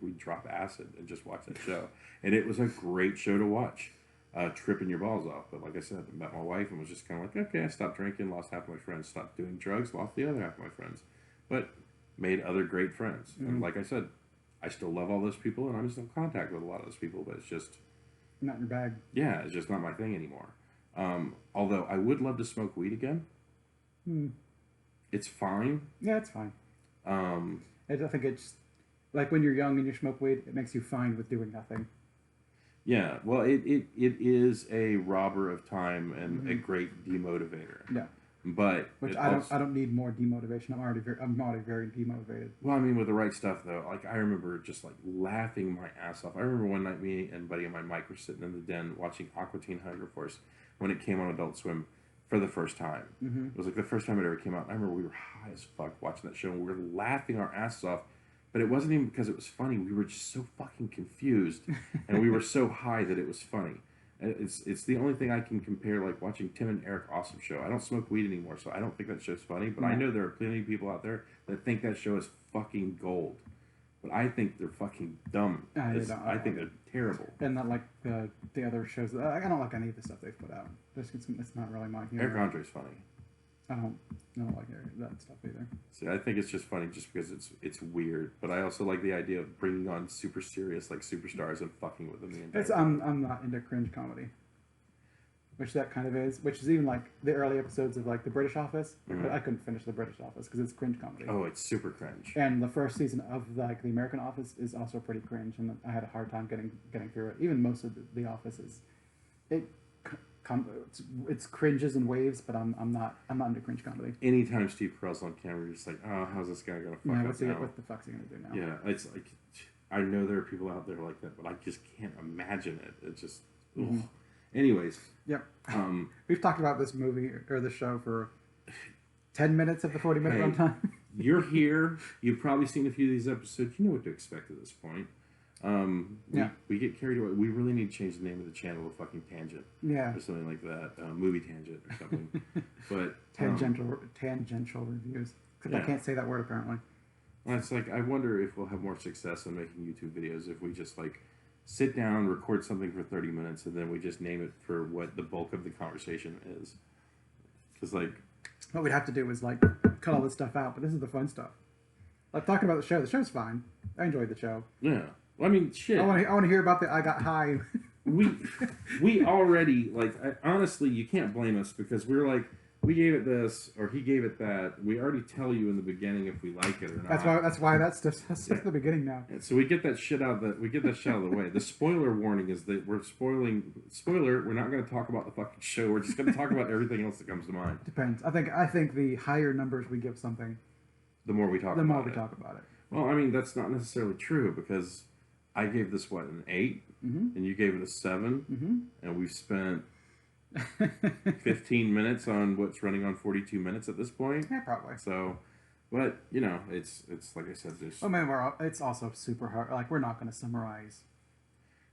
We'd drop acid and just watch that show. And it was a great show to watch, tripping your balls off. But like I said, I met my wife and was just kind of like, okay, I stopped drinking, lost half of my friends, stopped doing drugs, lost the other half of my friends. But made other great friends. And like I said, I still love all those people, and I'm still in contact with a lot of those people, but it's just... Not in your bag. Yeah, it's just not my thing anymore. Although I would love to smoke weed again. It's fine. Yeah, it's fine. I think it's... Like when you're young and you smoke weed, it makes you fine with doing nothing. Yeah, well, it is a robber of time and a great demotivator. Yeah. But which I don't need more demotivation. I'm already very demotivated. Well, I mean, with the right stuff though, like I remember just like laughing my ass off. I remember one night me and a buddy of mine, Mike, were sitting in the den watching Aqua Teen Hunger Force when it came on Adult Swim for the first time. It was like the first time it ever came out. I remember we were high as fuck watching that show and we were laughing our asses off. But it wasn't even because it was funny. We were just so fucking confused and we were so high that it was funny. It's the only thing I can compare, like watching Tim and Eric Awesome Show. I don't smoke weed anymore, so I don't think that show's funny. But I know there are plenty of people out there that think that show is fucking gold. But I think they're fucking dumb. I think they're terrible. And not like the other shows. I don't like any of the stuff they've put out. It's not really my humor. Eric Andre's funny. I don't like that stuff either. See, I think it's just funny just because it's weird. But I also like the idea of bringing on super serious like superstars and fucking with them the entire time. I'm not into cringe comedy, which that kind of is. Which is even like the early episodes of like the British Office. I couldn't finish the British Office because it's cringe comedy. Oh, it's super cringe. And the first season of like the American Office is also pretty cringe, and I had a hard time getting through it. Even most of the Office is, it's cringes and waves, but I'm not into cringe comedy. Anytime Steve Carell's on camera, you're just like, oh, how's this guy gonna fuck up now? What the fuck's he gonna do now? Yeah, it's like, I know there are people out there like that, but I just can't imagine it. It's just, anyways. Yep. We've talked about this movie or the show for 10 minutes of the 40-minute runtime. You're here. You've probably seen a few of these episodes. You know what to expect at this point. We get carried away. We really need to change the name of the channel to fucking Tangent. Yeah. Or something like that. Movie Tangent or something. But tangential reviews. Because I can't say that word apparently. It's like, I wonder if we'll have more success in making YouTube videos if we just like sit down, record something for 30 minutes, and then we just name it for what the bulk of the conversation is. Because like, what we'd have to do is like cut all this stuff out, but this is the fun stuff. Like talking about the show. The show's fine. I enjoyed the show. Yeah. Well, I mean, shit. I want to hear about I got high. we already like. Honestly, you can't blame us because we're like, we gave it this or he gave it that. We already tell you in the beginning if we like it or not. That's why that's just the beginning now. And so we get that shit out of the way. The spoiler warning is that we're spoiling. Spoiler: we're not going to talk about the fucking show. We're just going to talk about everything else that comes to mind. Depends. I think the higher numbers we give something, the more we talk about it. Well, I mean that's not necessarily true because I gave this an 8, and you gave it a 7, and we've spent 15 minutes on what's running on 42 minutes at this point. Yeah, probably. So, but you know, it's like I said, there's. Oh man, it's also super hard. Like we're not going to summarize.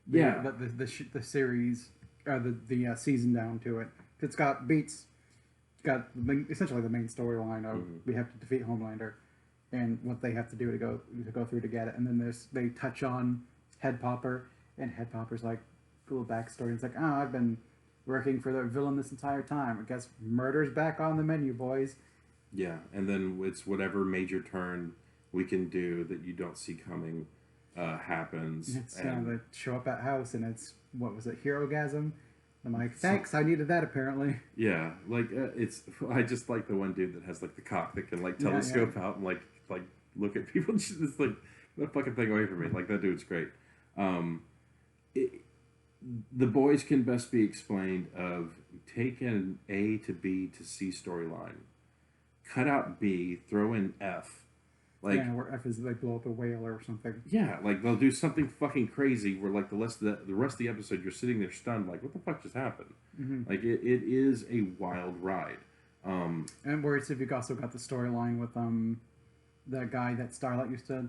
The series or the season down to it. It's got beats. It's got essentially the main storyline of we have to defeat Homelander, and what they have to do to go through to get it. And then they touch on Head Popper, and Head Popper's like a little backstory. It's like, oh, I've been working for the villain this entire time. I guess murder's back on the menu, boys. Yeah, and then it's whatever major turn we can do that you don't see coming happens. And they show up at house, and it's, what was it, Hero-gasm? I'm like, thanks, I needed that apparently. Yeah, like I just like the one dude that has like the cock that can like telescope out and like look at people. It's like, that fucking thing away from me. Like that dude's great. The boys can best be explained of take an A to B to C storyline, cut out B, throw in F. Like, where F is they blow up a whale or something. Yeah, like they'll do something fucking crazy where like the rest of the episode you're sitting there stunned like what the fuck just happened? Like it is a wild ride. And whereas if you've also got the storyline with that guy that Starlight used to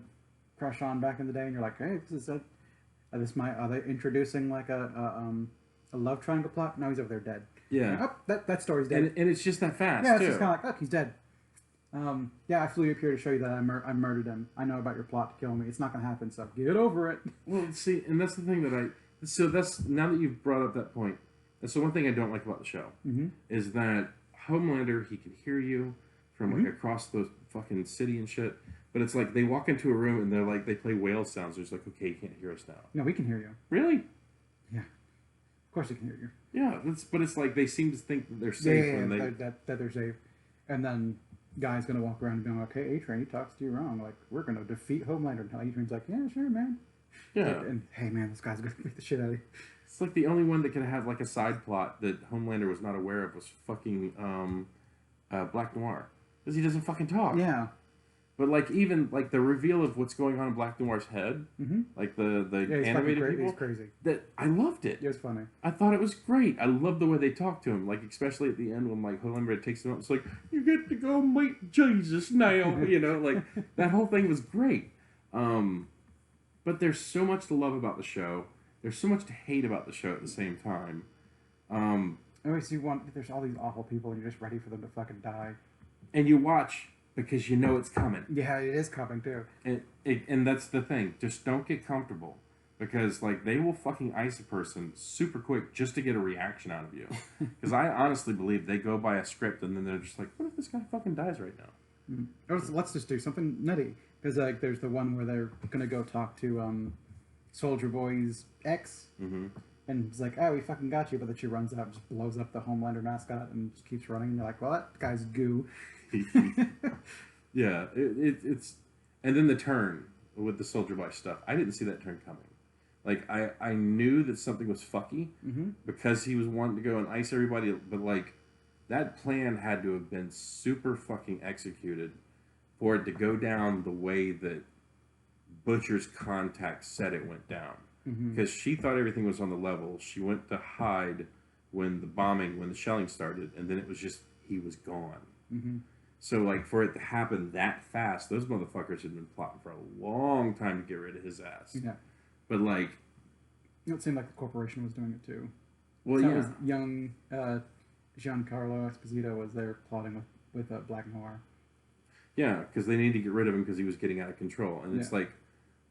crush on back in the day, and you're like, hey, are they introducing like a love triangle plot? No, he's over there dead. Yeah. Like, that story's dead. And it's just that fast. Yeah, it's just kind of like, he's dead. I flew you up here to show you that I murdered him. I know about your plot to kill me. It's not going to happen, so get over it. Well, see, and that's the thing that's now that you've brought up that point. And so one thing I don't like about the show is that Homelander, he can hear you from like across the fucking city and shit. But it's like they walk into a room and they're like they play whale sounds. It's like, okay, you can't hear us now. No, we can hear you. Really? Yeah. Of course, we can hear you. Yeah, but it's like they seem to think that they're safe when that they're safe, and then guy's gonna walk around and be like, "Hey, A-Train, he talks to you wrong. Like, we're gonna defeat Homelander." And A-Train's like, "Yeah, sure, man." Yeah. And hey, man, this guy's gonna beat the shit out of you. It's like the only one that could have like a side plot that Homelander was not aware of was fucking Black Noir, because he doesn't fucking talk. Yeah. But like even like the reveal of what's going on in Black Noir's head, like the animated people, it's crazy. That I loved it. It was funny. I thought it was great. I loved the way they talked to him, like especially at the end when like Homelander takes him up. It's like you get to go meet Jesus now, you know, like that whole thing was great. But there's so much to love about the show. there's so much to hate about the show at the same time. Anyways, there's all these awful people, and you're just ready for them to fucking die. And you watch because you know it's coming. Yeah, it is coming too. And that's the thing. Just don't get comfortable. Because, like, they will fucking ice a person super quick just to get a reaction out of you. Because I honestly believe they go by a script and then they're just like, what if this guy fucking dies right now? Let's just do something nutty. Because, like, there's the one where they're going to go talk to Soldier Boy's ex. Mm-hmm. And he's like, oh, we fucking got you. But then she runs out and just blows up the Homelander mascot and just keeps running. And you're like, well, that guy's goo. Yeah, it's... And then the turn with the Soldier Boy stuff. I didn't see that turn coming. Like, I knew that something was fucky because he was wanting to go and ice everybody, but, like, that plan had to have been super fucking executed for it to go down the way that Butcher's contact said it went down. Because she thought everything was on the level. She went to hide when the shelling started, and then it was just, he was gone. So, like, for it to happen that fast, those motherfuckers had been plotting for a long time to get rid of his ass. Yeah. But, like... It seemed like the corporation was doing it, too. Well, so yeah. It was young Giancarlo Esposito was there plotting with Black Noir. Yeah, because they needed to get rid of him because he was getting out of control. And it's like,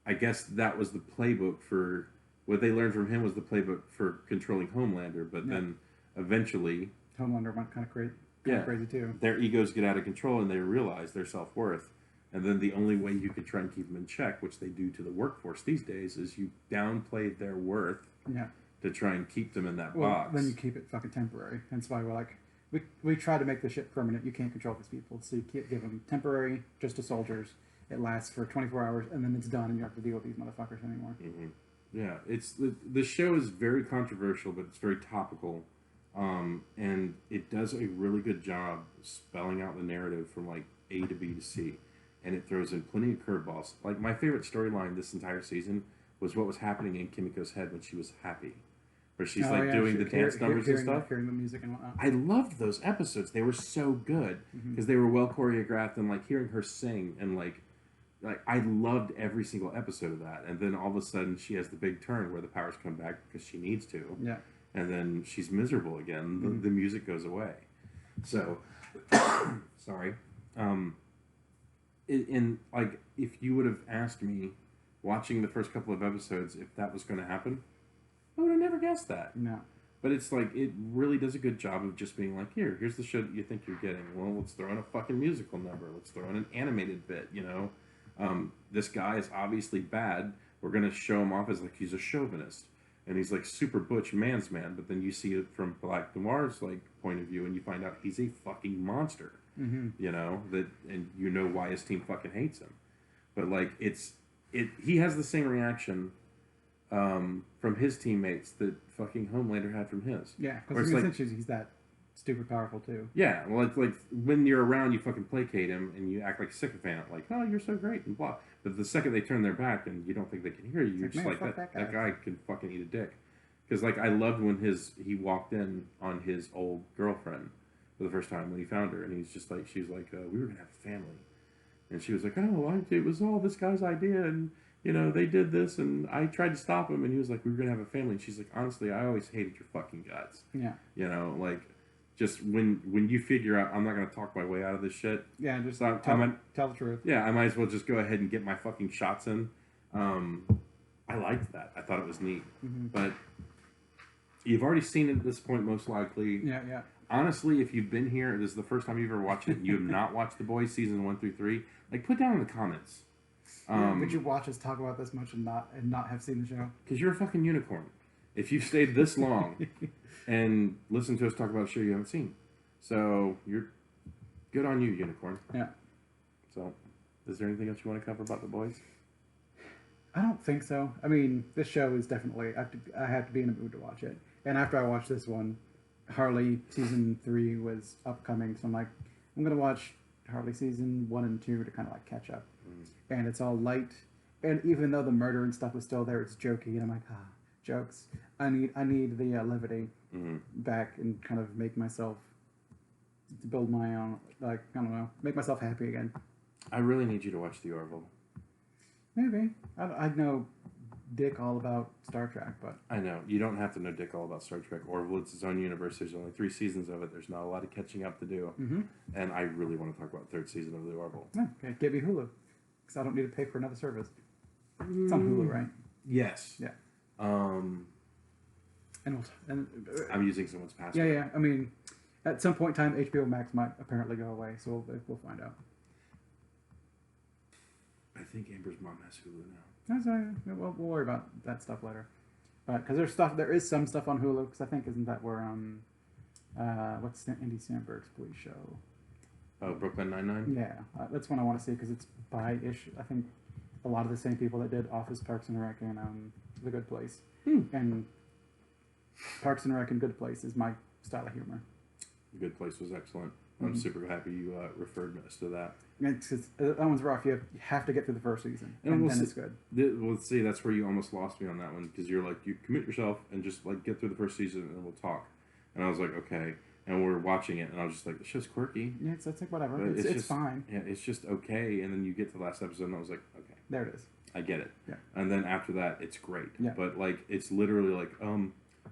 I guess that was the playbook for... What they learned from him was the playbook for controlling Homelander. But then, eventually... Homelander went kind of crazy, too. Their egos get out of control and they realize their self-worth. And then the only way you could try and keep them in check, which they do to the workforce these days, is you downplay their worth to try and keep them in that box. Then you keep it fucking temporary. That's why we're like, we try to make the shit permanent. You can't control these people. So you can't give them temporary, just to soldiers. It lasts for 24 hours, and then it's done, and you don't have to deal with these motherfuckers anymore. Yeah, it's the show is very controversial, but it's very topical. And it does a really good job spelling out the narrative from, like, A to B to C. And it throws in plenty of curveballs. Like, my favorite storyline this entire season was what was happening in Kimiko's head when she was happy. Where she's, doing the dance numbers and stuff. Hearing the music and whatnot. I loved those episodes. They were so good. Because they were well choreographed. And, like, hearing her sing. And, like, I loved every single episode of that. And then all of a sudden, she has the big turn where the powers come back because she needs to. Yeah. And then she's miserable again. The music goes away. So, sorry. Like, if you would have asked me watching the first couple of episodes if that was going to happen, I would have never guessed that. No. But it's like, it really does a good job of just being like, here's the show that you think you're getting. Well, let's throw in a fucking musical number. Let's throw in an animated bit, you know? This guy is obviously bad. We're going to show him off as, like, he's a chauvinist. And he's, like, super butch man's man. But then you see it from Black Noir's, like, point of view, and you find out he's a fucking monster. You know, and you know why his team fucking hates him. But, like, he has the same reaction from his teammates that fucking Homelander had from his. Yeah, because essentially he's that stupid powerful too. Yeah, well, it's like when you're around, you fucking placate him and you act like a sycophant, like, oh, you're so great and blah. But the second they turn their back and you don't think they can hear you, you're just like, that guy can fucking eat a dick. Because, like, I loved when he walked in on his old girlfriend for the first time when he found her, and he's just like, she was like, we were gonna have a family, and she was like, oh, it was all this guy's idea, and you know they did this, and I tried to stop him, and he was like, we were gonna have a family, and she's like, honestly, I always hated your fucking guts. Yeah. You know, like, just when you figure out I'm not gonna talk my way out of this shit. Yeah, just tell the truth. Yeah, I might as well just go ahead and get my fucking shots in. I liked that. I thought it was neat, but you've already seen it at this point, most likely. Yeah, yeah. Honestly, if you've been here, this is the first time you've ever watched it, and you have not watched The Boys season 1 through 3, like, put down in the comments. Would you watch us talk about this much and not have seen the show? Because you're a fucking unicorn. If you've stayed this long and listened to us talk about a show you haven't seen. So, you're good on you, unicorn. Yeah. So, is there anything else you want to cover about The Boys? I don't think so. I mean, this show is definitely, I have to be in a mood to watch it. And after I watched this one, Harley season 3 was upcoming, so I'm like, I'm gonna watch Harley season 1 and 2 to kind of like catch up. And it's all light, and even though the murder and stuff was still there, it's jokey, and I'm like, jokes. I need the levity back and kind of make myself to build my own, like, I don't know, make myself happy again. I really need you to watch The Orville. Maybe I know dick all about Star Trek, but I know you don't have to know dick all about Star Trek. Orville, it's its own universe. There's only 3 seasons of it. There's not a lot of catching up to do. And I really want to talk about the 3rd season of the Orville. yeah, okay, get me Hulu, because I don't need to pay for another service. It's on Hulu, right? Yes. Yeah. And I'm using someone's password. yeah. I mean, at some point in time, HBO Max might apparently go away, so we'll find out. I think Amber's mom has Hulu now. That's all right. We'll worry about that stuff later. Because there is some stuff on Hulu. Because I think isn't that where what's Andy Samberg's police show? Oh, Brooklyn Nine-Nine? Yeah, that's one I want to see because it's by-ish. I think a lot of the same people that did Office, Parks and Rec, and The Good Place. And Parks and Rec and Good Place is my style of humor. The Good Place was excellent. I'm super happy you referred us to that. That one's rough. You have to get through the first season, and then it's good. Well, see, that's where you almost lost me on that one because you're like, you commit yourself and just like get through the first season and then we'll talk. And I was like, okay. And we're watching it, and I was just like, the show's quirky. Yeah, it's like whatever. It's It's just fine. Yeah, it's just okay. And then you get to the last episode, and I was like, okay, There it is. I get it. Yeah. And then after that, it's great. Yeah. But like, it's literally like,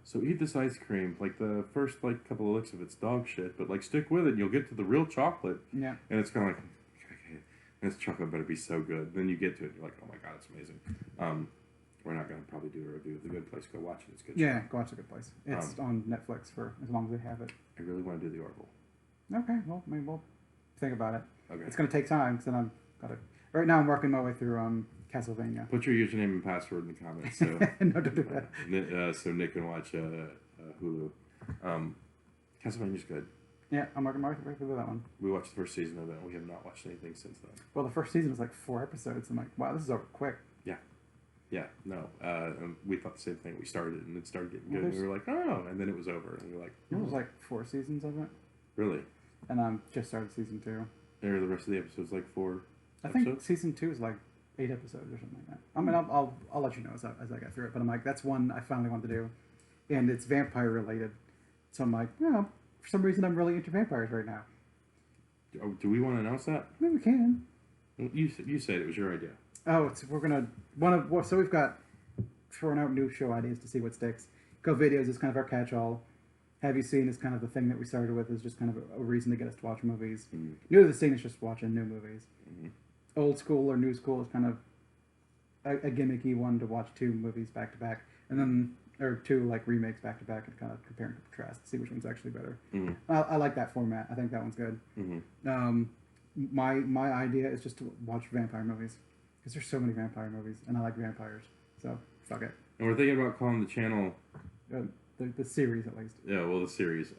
so eat this ice cream. Like the first like couple of licks of it's dog shit, but like stick with it. And you'll get to the real chocolate. Yeah. And it's kind of like, okay, this chocolate better be so good. Then you get to it, and you're like, oh my god, it's amazing. We're not going to probably do a review of The Good Place. Go watch it. It's good. Yeah, go watch The Good Place. It's on Netflix for as long as they have it. I really want to do The Orville. Okay, well, maybe we'll think about it. Okay. It's going to take time because then I've got to. Right now, I'm working my way through Castlevania. Put your username and password in the comments. So No, don't do that. so Nick can watch Hulu. Castlevania's good. Yeah, I'm working my way through that one. We watched the first season of it, and we have not watched anything since then. Well, the first season was like 4 episodes. I'm like, wow, this is over quick. Yeah, no. We thought the same thing. We started, and it started getting good, and we were like, oh, and then it was over, and we were like, There was like 4 seasons of it, really? and I just started season 2. Are the rest of the episodes like 4 I think episodes? season 2 is like 8 episodes or something like that. I mean, I'll let you know as I get through it. But I'm like, that's one I finally wanted to do, and it's vampire related. So I'm like, yeah, for some reason I'm really into vampires right now. Oh, do we want to announce that? Maybe we can. You said it was your idea. Oh, we're gonna so we've got throwing out new show ideas to see what sticks. COVIDeos is kind of our catch-all. Have You Seen is kind of the thing that we started with, is just kind of a reason to get us to watch movies. New to the scene is just watching new movies. Old school or new school is kind of a gimmicky one to watch 2 movies back to back, and then or 2 like remakes back to back and kind of compare and contrast, see which one's actually better. I like that format. I think that one's good. My idea is just to watch vampire movies because there's so many vampire movies, and I like vampires, so fuck it. And we're thinking about calling the channel The series at least. Yeah, well, the series,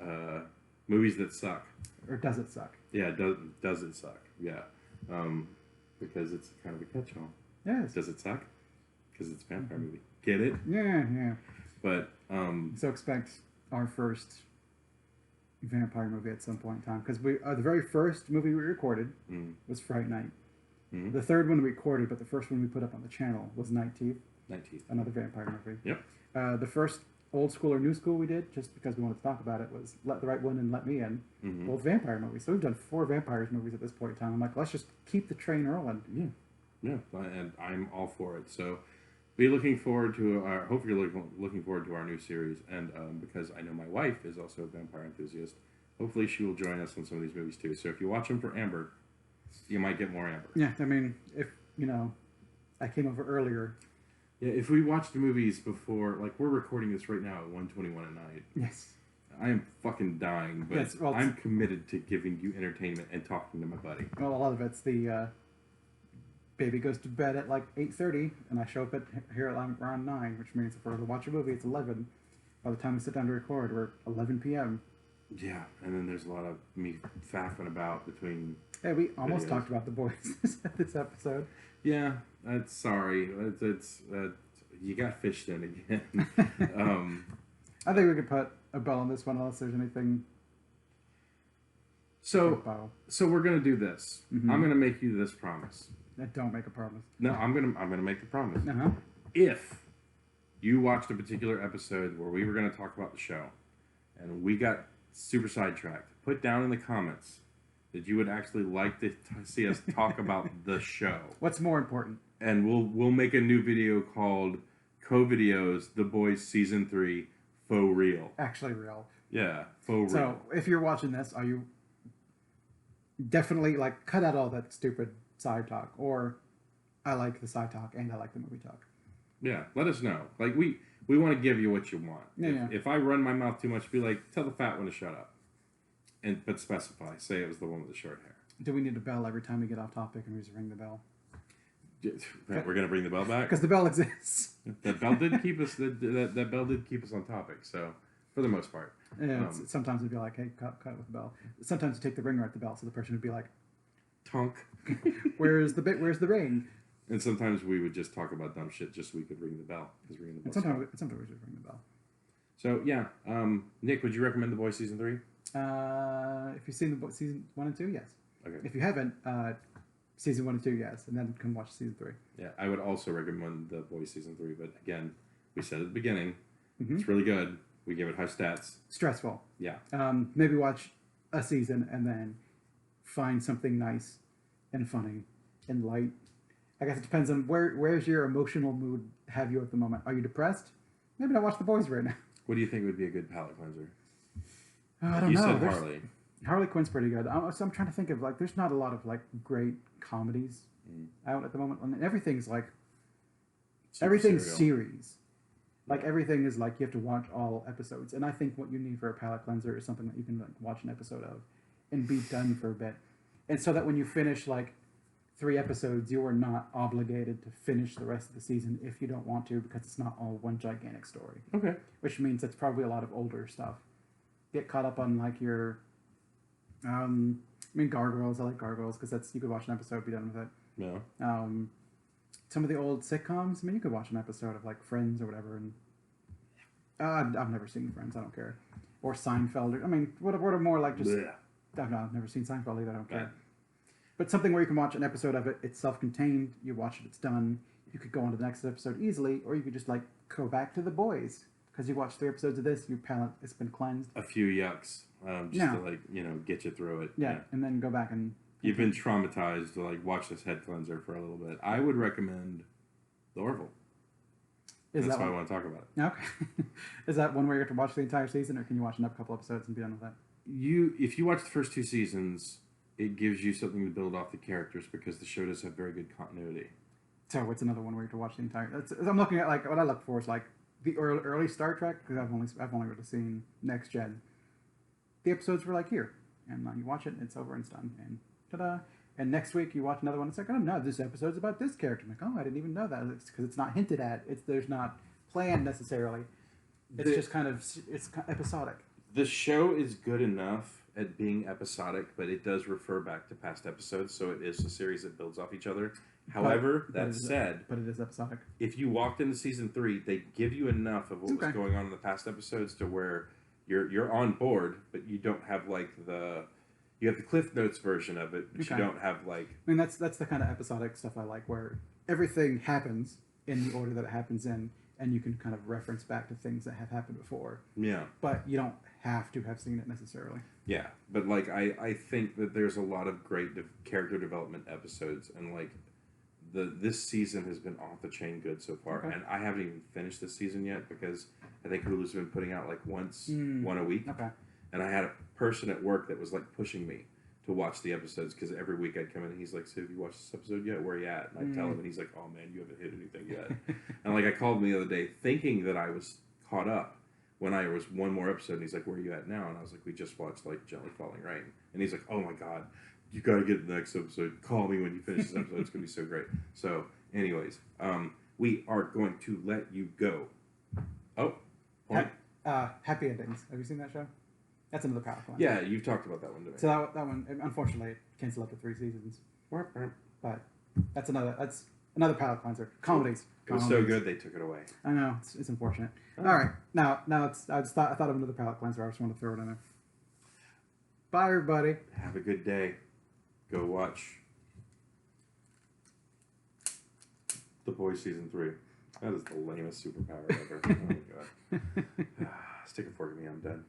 movies that suck. Or does it suck? Yeah, does it suck? Yeah, because it's kind of a catch-all. Yes. Does it suck? Because it's a vampire movie. Get it? Yeah. But so expect our first vampire movie at some point in time, because the very first movie we recorded was Fright Night. The third one we recorded, but the first one we put up on the channel was Night Teeth. Another vampire movie. Yep. The first old school or new school we did, just because we wanted to talk about it, was Let the Right One and Let Me In. Both vampire movies. So we've done 4 vampires movies at this point in time. I'm like, let's just keep the train rolling. Yeah, and I'm all for it. So be looking forward to hope you're looking forward to our new series, and because I know my wife is also a vampire enthusiast, hopefully she will join us on some of these movies too. So if you watch them for Amber, you might get more Amber. Yeah, I mean, if I came over earlier. Yeah, if we watch the movies before, like we're recording this right now at 1:21 at night. Yes. I am fucking dying, but yes, well, I'm committed to giving you entertainment and talking to my buddy. Well, a lot of it's the baby goes to bed at like 8:30, and I show up here at around 9, which means if we're to watch a movie, it's 11. By the time we sit down to record, we're 11 p.m. Yeah, and then there's a lot of me faffing about between. Hey, we almost talked about The Boys this episode. Yeah, sorry. It's you got fished in again. I think we could put a bow on this one unless there's anything. So we're gonna do this. I'm gonna make you this promise. Don't make a promise. No, I'm gonna make the promise. Uh-huh. If you watched a particular episode where we were gonna talk about the show, and we got super sidetracked, put down in the comments that you would actually like to see us talk about the show. What's more important? And we'll make a new video called COVIDeos, The Boys Season 3, faux real. Actually real. Yeah, faux real. So if you're watching this, are you definitely like cut out all that stupid side talk, or I like the side talk and I like the movie talk. Yeah, let us know. Like we want to give you what you want. Yeah, If I run my mouth too much, be like, tell the fat one to shut up, but specify. Say it was the one with the short hair. Do we need a bell every time we get off topic and we just ring the bell? We're gonna bring the bell back Because the bell exists. That bell did keep us. That bell did keep us on topic. So for the most part, Yeah, sometimes it'd be like, hey, cut with the bell. Sometimes you take the ringer at the bell, so the person would be like, tonk. Where's the ring? And sometimes we would just talk about dumb shit just so we could ring the bell. Because ringing the bell. Sometimes we just ring the bell. So yeah, Nick, would you recommend The Boys Season 3? If you've seen the season 1 and 2, yes. Okay. If you haven't, season 1 and 2, yes, and then come watch season 3. Yeah, I would also recommend The Boys Season 3, but again, we said at the beginning, it's really good. We give it high stats. Stressful. Yeah. Maybe watch a season and then find something nice and funny and light. I guess it depends on where's your emotional mood have you at the moment. Are you depressed? Maybe not watch The Boys right now. What do you think would be a good palate cleanser? I don't you know. said Harley. Harley Quinn's pretty good. So I'm trying to think of like, there's not a lot of like great comedies out at the moment, and everything's like everything's series. Like everything is like you have to watch all episodes, and I think what you need for a palate cleanser is something that you can like watch an episode of, and be done for a bit, and so that when you finish like 3 episodes, you are not obligated to finish the rest of the season if you don't want to, because it's not all one gigantic story. Okay. Which means it's probably a lot of older stuff. Get caught up on like your, Gargoyles. I like Gargoyles because that's you could watch an episode, be done with it. Yeah. Some of the old sitcoms. I mean, you could watch an episode of like Friends or whatever, and I've never seen Friends. I don't care. Or Seinfeld. I mean, what are more like just. I've never seen Seinfeld either. I don't care. Right. But something where you can watch an episode of it. It's self-contained. You watch it. It's done. You could go on to the next episode easily, or you could just like go back to The Boys because you watched 3 episodes of this. Your palate has been cleansed. A few yucks, just to like get you through it. Yeah, and then go back and. You've been traumatized to like watch this head cleanser for a little bit. I would recommend The Orville. That's why I want to talk about it. Okay. Is that one where you have to watch the entire season, or can you watch a couple episodes and be done with that? If you watch the first 2 seasons, it gives you something to build off the characters because the show does have very good continuity. So it's another one where you have to watch the entire. I'm looking at like what I look for is like the early Star Trek, because I've only really seen Next Gen. The episodes were like here, and you watch it, and it's over and it's done, and ta-da. And next week you watch another one. It's like, oh no, this episode's about this character. I'm like, oh, I didn't even know that. It's because it's not hinted at. There's not planned necessarily. It's just kind of episodic. The show is good enough at being episodic, but it does refer back to past episodes, so it is a series that builds off each other. However, but it is episodic. If you walked into season 3, they give you enough of what was going on in the past episodes to where you're on board, but you don't have like you have the Cliff Notes version of it, but you don't have like. I mean, that's the kind of episodic stuff I like, where everything happens in the order that it happens in, and you can kind of reference back to things that have happened before. Yeah. But you don't have to have seen it necessarily. Yeah, but like I think that there's a lot of great character development episodes, and like this season has been off the chain good so far, and I haven't even finished this season yet because I think Hulu's been putting out like one a week. Okay. And I had a person at work that was like pushing me to watch the episodes because every week I'd come in and he's like, "So have you watched this episode yet? Where are you at?" And I'd tell him, and he's like, "Oh man, you haven't hit anything yet." And like I called him the other day thinking that I was caught up when I was one more episode, and he's like, "Where are you at now?" And I was like, "We just watched like Gently Falling Rain." And he's like, "Oh my god, you got to get the next episode. Call me when you finish this episode. It's gonna be so great." So, anyways, we are going to let you go. Oh, point. Happy Endings. Have you seen that show? That's another powerful one. Yeah, you've talked about that one today. So that one, unfortunately, canceled after 3 seasons. But that's another palate cleanser. Comedies. It was so good they took it away. I know, it's unfortunate. Oh. All right, now I thought of another palate cleanser. I just want to throw it in there. Bye, everybody. Have a good day. Go watch The Boys Season 3. That is the lamest superpower ever. Oh my god. Stick a fork in me. I'm dead.